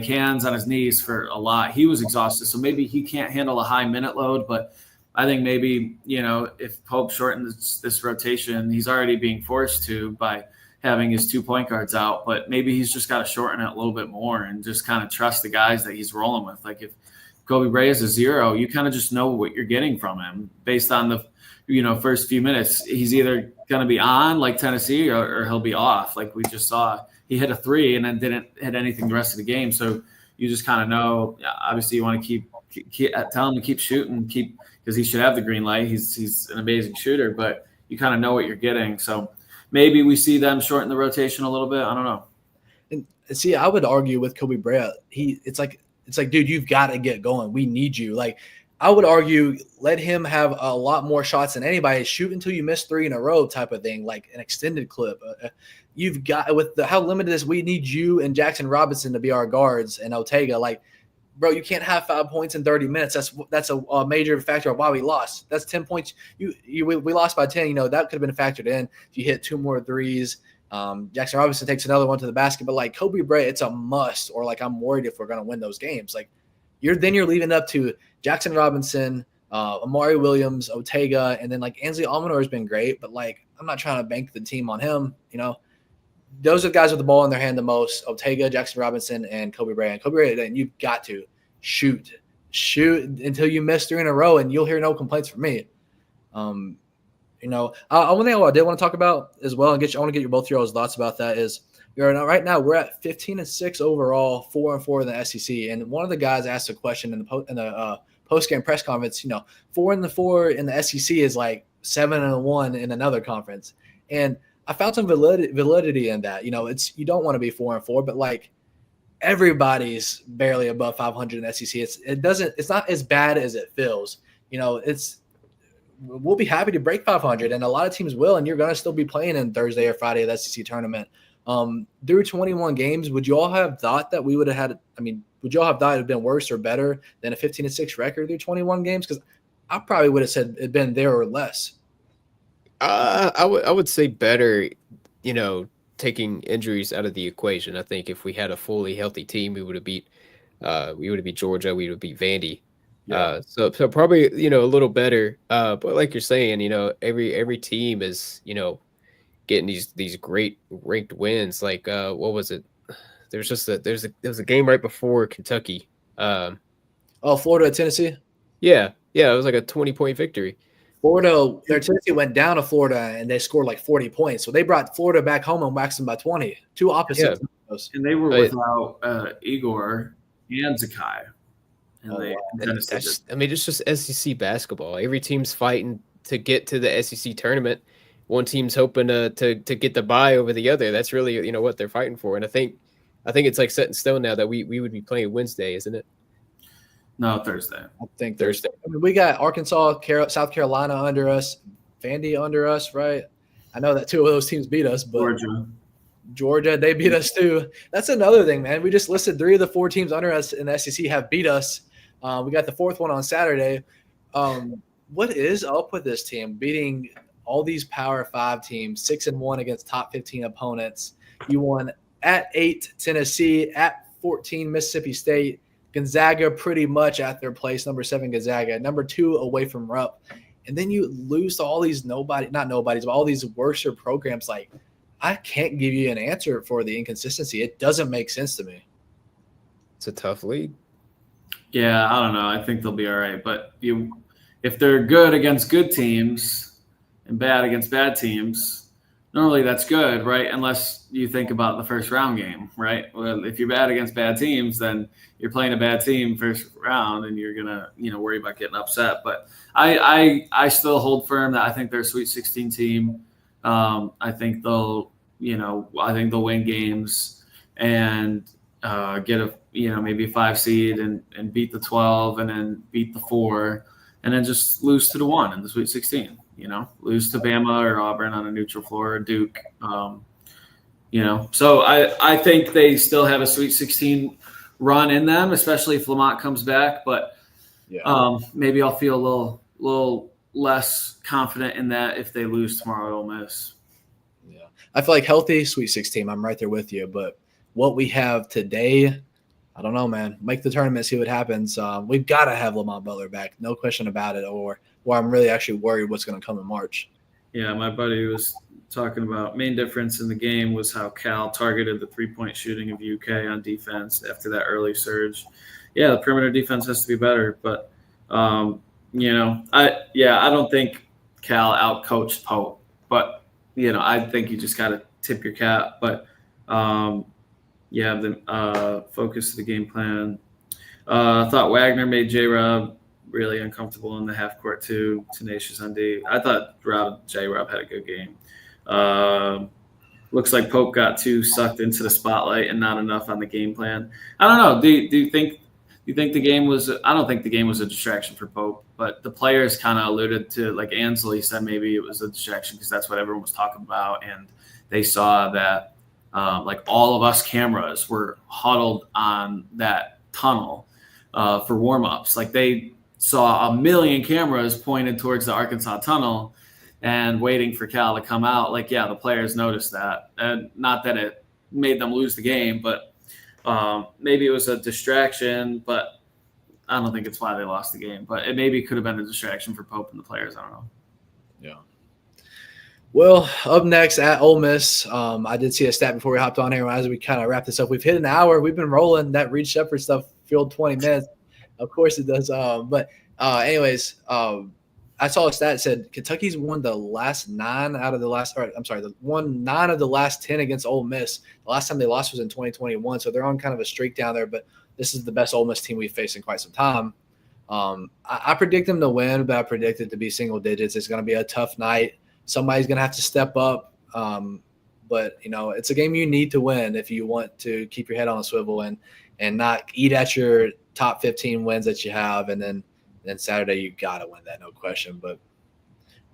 [SPEAKER 2] hands on his knees for a lot. He was exhausted. So maybe he can't handle a high minute load, but I think maybe, if Pope shortens this rotation, he's already being forced to by having his 2 point guards out, but maybe he's just got to shorten it a little bit more and just kind of trust the guys that he's rolling with. If Kobe Brea is a 0, you kind of just know what you're getting from him based on the, first few minutes. He's either going to be on Tennessee or he'll be off. We just saw he hit a 3 and then didn't hit anything the rest of the game. So you just kind of know, obviously you want to keep tell him to keep shooting, because he should have the green light. He's an amazing shooter, but you kind of know what you're getting. So maybe we see them shorten the rotation a little bit. I don't know.
[SPEAKER 1] And see, I would argue with Kobe Brea. It's like, dude, you've got to get going. We need you. I would argue, let him have a lot more shots than anybody. Shoot until you miss 3 in a row type of thing, an extended clip. You've got, with how limited this, we need you and Jackson Robinson to be our guards, and Ortega. Bro, you can't have 5 points in 30 minutes. That's a major factor of why we lost. That's 10 points. We lost by 10. That could have been factored in if you hit 2 more threes. Jackson Robinson takes another one to the basket. But Kobe Brea, it's a must. Or I'm worried if we're going to win those games. You're leaving it up to Jackson Robinson, Amari Williams, Ortega, and then Ansley Almanor has been great. But I'm not trying to bank the team on him. those are the guys with the ball in their hand the most: Ortega, Jackson Robinson, and Kobe Bryant. Kobe Bryant, you've got to shoot until you miss 3 in a row, and you'll hear no complaints from me. One thing I did want to talk about as well, and I want to get both your thoughts about that is, right now we're at 15-6 overall, 4-4 in the SEC. And one of the guys asked a question in the post-game press conference. 4-4 in the SEC is like 7-1 in another conference, and I found some validity in that. You don't want to be 4-4, but like everybody's barely above 500 in the SEC. It's not as bad as it feels. We'll be happy to break 500, and a lot of teams will, and you're going to still be playing in Thursday or Friday of the SEC tournament. Through 21 games, would you all have thought that we would have had – would you all have thought it would have been worse or better than a 15-6 record through 21 games? Because I probably would have said it'd been there or less.
[SPEAKER 3] I would say better, taking injuries out of the equation. I think if we had a fully healthy team, we would have beat Georgia, we would have beat Vandy. Yeah. So probably, a little better. But like you're saying, every team is, getting these great ranked wins. Like, what was it? There was a game right before Kentucky.
[SPEAKER 1] Florida at Tennessee?
[SPEAKER 3] Yeah. It was like a 20-point victory.
[SPEAKER 1] Tennessee went down to Florida and they scored like 40 points. So they brought Florida back home and waxed them by 20. Two opposites.
[SPEAKER 2] Yeah. And they were without Igor and Zakai.
[SPEAKER 3] It's just SEC basketball. Every team's fighting to get to the SEC tournament. One team's hoping to get the bye over the other. That's really what they're fighting for. And I think it's like set in stone now that we would be playing Wednesday, isn't it?
[SPEAKER 2] No, Thursday.
[SPEAKER 1] I think Thursday. We got Arkansas, South Carolina under us, Vandy under us, right? I know that 2 of those teams beat us, but Georgia, they beat us too. That's another thing, man. We just listed 3 of the 4 teams under us in the SEC have beat us. We got the 4th one on Saturday. What is up with this team beating all these Power 5 teams, 6-1 against top 15 opponents? You won at 8 Tennessee, at 14 Mississippi State, Gonzaga pretty much at their place, number 7 Gonzaga, number 2 away from Rupp. And then you lose to all these but all these worser programs. Like, I can't give you an answer for the inconsistency. It doesn't make sense to me.
[SPEAKER 3] It's a tough league.
[SPEAKER 2] Yeah, I don't know. I think they'll be all right. But if they're good against good teams and bad against bad teams, normally that's good, right? Unless you think about the first round game, right? Well, if you're bad against bad teams, then you're playing a bad team first round and you're going to, worry about getting upset. But I still hold firm that I think they're a Sweet 16 team. I think they'll win games and get a, maybe a 5 seed and beat the 12 and then beat the 4 and then just lose to the 1 in the Sweet 16, lose to Bama or Auburn on a neutral floor or Duke. So I think they still have a Sweet 16 run in them, especially if Lamont comes back. But maybe I'll feel a little less confident in that if they lose tomorrow at Ole Miss.
[SPEAKER 1] Yeah, I feel like healthy Sweet 16. I'm right there with you. But what we have today, I don't know, man. Make the tournament, see what happens. We've got to have Lamont Butler back, no question about it. Or I'm really actually worried what's going to come in March.
[SPEAKER 2] Yeah, my buddy was talking about main difference in the game was how Cal targeted the 3-point shooting of UK on defense after that early surge. Yeah, the perimeter defense has to be better, but I don't think Cal outcoached Pope, but I think you just got to tip your cap. But the focus of the game plan. I thought Wagner made J-Rob really uncomfortable in the half court too. Tenacious on D. I thought J-Rob had a good game. Looks like Pope got too sucked into the spotlight and not enough on the game plan. I don't know. Do you think the game was? I don't think the game was a distraction for Pope, but the players kind of alluded to, like Ansley said, maybe it was a distraction because that's what everyone was talking about, and they saw that like all of us cameras were huddled on that tunnel for warm-ups. Like they saw a million cameras pointed towards the Arkansas tunnel and waiting for Cal to come out. Like, yeah, the players noticed that. And not that it made them lose the game, but maybe it was a distraction, but I don't think it's why they lost the game. But it maybe could have been a distraction for Pope and the players. I don't know.
[SPEAKER 1] Yeah. Well, up next at Ole Miss, I did see a stat before we hopped on here. As we kind of wrap this up, we've hit an hour. We've been rolling. That Reed Shepherd stuff filled 20 minutes. Of course it does. I saw a stat that said Kentucky's won the last nine out of the last. Or, I'm sorry, won 9 of the last 10 against Ole Miss. The last time they lost was in 2021, so they're on kind of a streak down there. But this is the best Ole Miss team we've faced in quite some time. I predict them to win, but I predict it to be single digits. It's going to be a tough night. Somebody's going to have to step up. But, it's a game you need to win if you want to keep your head on a swivel and not eat at your top 15 wins that you have. And then Saturday, you got to win that, no question. But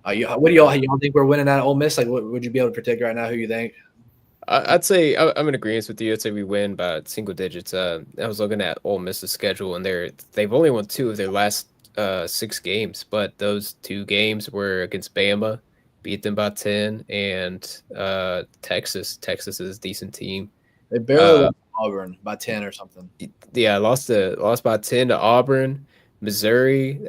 [SPEAKER 1] what do y'all think we're winning at Ole Miss? Like, what would you be able to predict right now? Who you think?
[SPEAKER 3] I'd say I'm in agreement with you. I'd say we win by single digits. I was looking at Ole Miss's schedule, and they've only won 2 of their last 6 games, but those 2 games were against Bama, beat them by 10, and Texas. Texas is a decent team.
[SPEAKER 1] They barely lost Auburn by 10 or something.
[SPEAKER 3] Yeah, lost by 10 to Auburn. Missouri,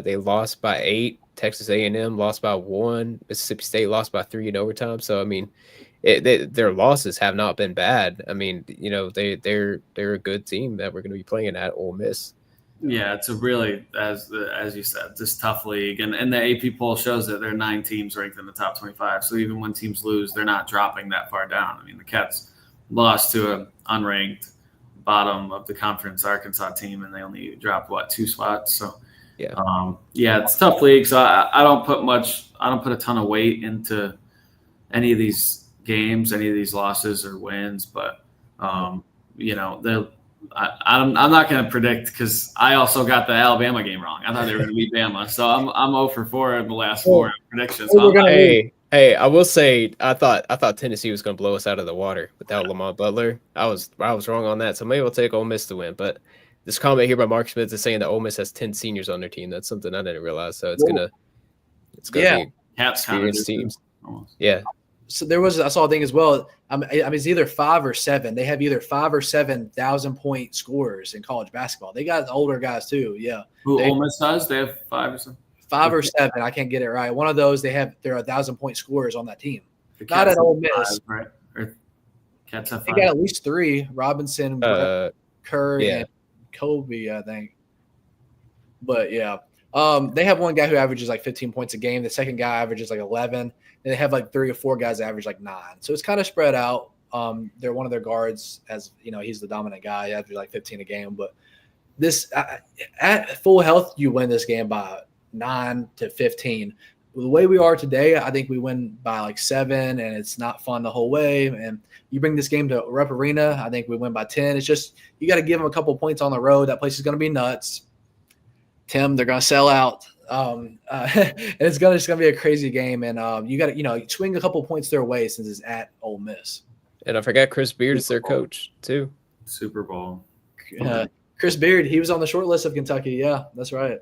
[SPEAKER 3] they lost by 8. Texas A&M lost by 1. Mississippi State lost by 3 in overtime. So I mean, their losses have not been bad. I mean, they're a good team that we're going to be playing at Ole Miss.
[SPEAKER 2] Yeah, it's a really, as you said, this tough league, and the AP poll shows that there are 9 teams ranked in the top 25. So even when teams lose, they're not dropping that far down. I mean, the Cats lost to an unranked bottom of the conference Arkansas team, and they only dropped 2 spots. So yeah, it's a tough league. So I don't put a ton of weight into any of these games, any of these losses or wins, but I'm not going to predict because I also got the Alabama game wrong. I thought they were going to beat Bama, so I'm 0 for 4 in the last 4 predictions.
[SPEAKER 3] Hey, I will say I thought Tennessee was going to blow us out of the water without Lamont Butler. I was wrong on that, so maybe we'll take Ole Miss to win. But this comment here by Mark Smith is saying that Ole Miss has 10 seniors on their team. That's something I didn't realize. So it's gonna be experienced teams. Almost. Yeah.
[SPEAKER 1] So I saw a thing as well. I mean, it's either 5 or 7. They have either 5 or 7 1,000-point scorers in college basketball. They got older guys too. Yeah.
[SPEAKER 2] Ole Miss does? They have 5 or 7?
[SPEAKER 1] 5 or 7. I can't get it right. One of those, they're 1,000-point scorers on that team. Not at Ole Miss.
[SPEAKER 2] 5, right? Or Cats have 5.
[SPEAKER 1] They got at least 3. Robinson, Kerr, and Kobe, I think. But yeah. They have one guy who averages like 15 points a game. The second guy averages like 11. And they have like 3 or 4 guys that average like 9. So it's kind of spread out. They're one of their guards, as he's the dominant guy. He averages like 15 a game. But this at full health, you win this game by 9 to 15. The way we are today, I think we win by like 7, and it's not fun the whole way. And you bring this game to Rupp Arena, I think we win by 10. It's just you got to give them a couple points on the road. That place is going to be nuts. Tim, they're going to sell out. And it's gonna be a crazy game, and you got to swing a couple points their way since it's at Ole Miss.
[SPEAKER 3] And I forgot Chris Beard is their coach too.
[SPEAKER 2] Super Bowl.
[SPEAKER 1] Chris Beard, he was on the short list of Kentucky. Yeah, that's right.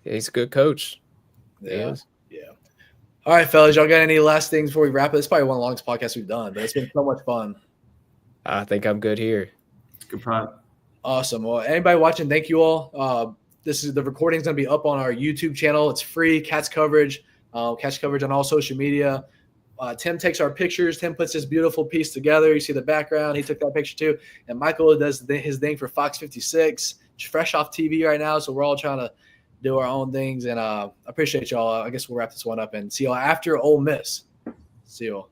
[SPEAKER 3] Yeah, he's a good coach.
[SPEAKER 1] Yeah. All right, fellas, y'all got any last things before we wrap it? It's probably one of the longest podcasts we've done, but it's been so much fun.
[SPEAKER 3] I think I'm good here.
[SPEAKER 2] Good product.
[SPEAKER 1] Awesome. Well, anybody watching, thank you all. The recording is going to be up on our YouTube channel. It's free. Cats coverage on all social media. Tim takes our pictures. Tim puts this beautiful piece together. You see the background. He took that picture too. And Michael does his thing for Fox 56. It's fresh off TV right now, so we're all trying to do our own things. And I appreciate y'all. I guess we'll wrap this one up and see y'all after Ole Miss. See y'all.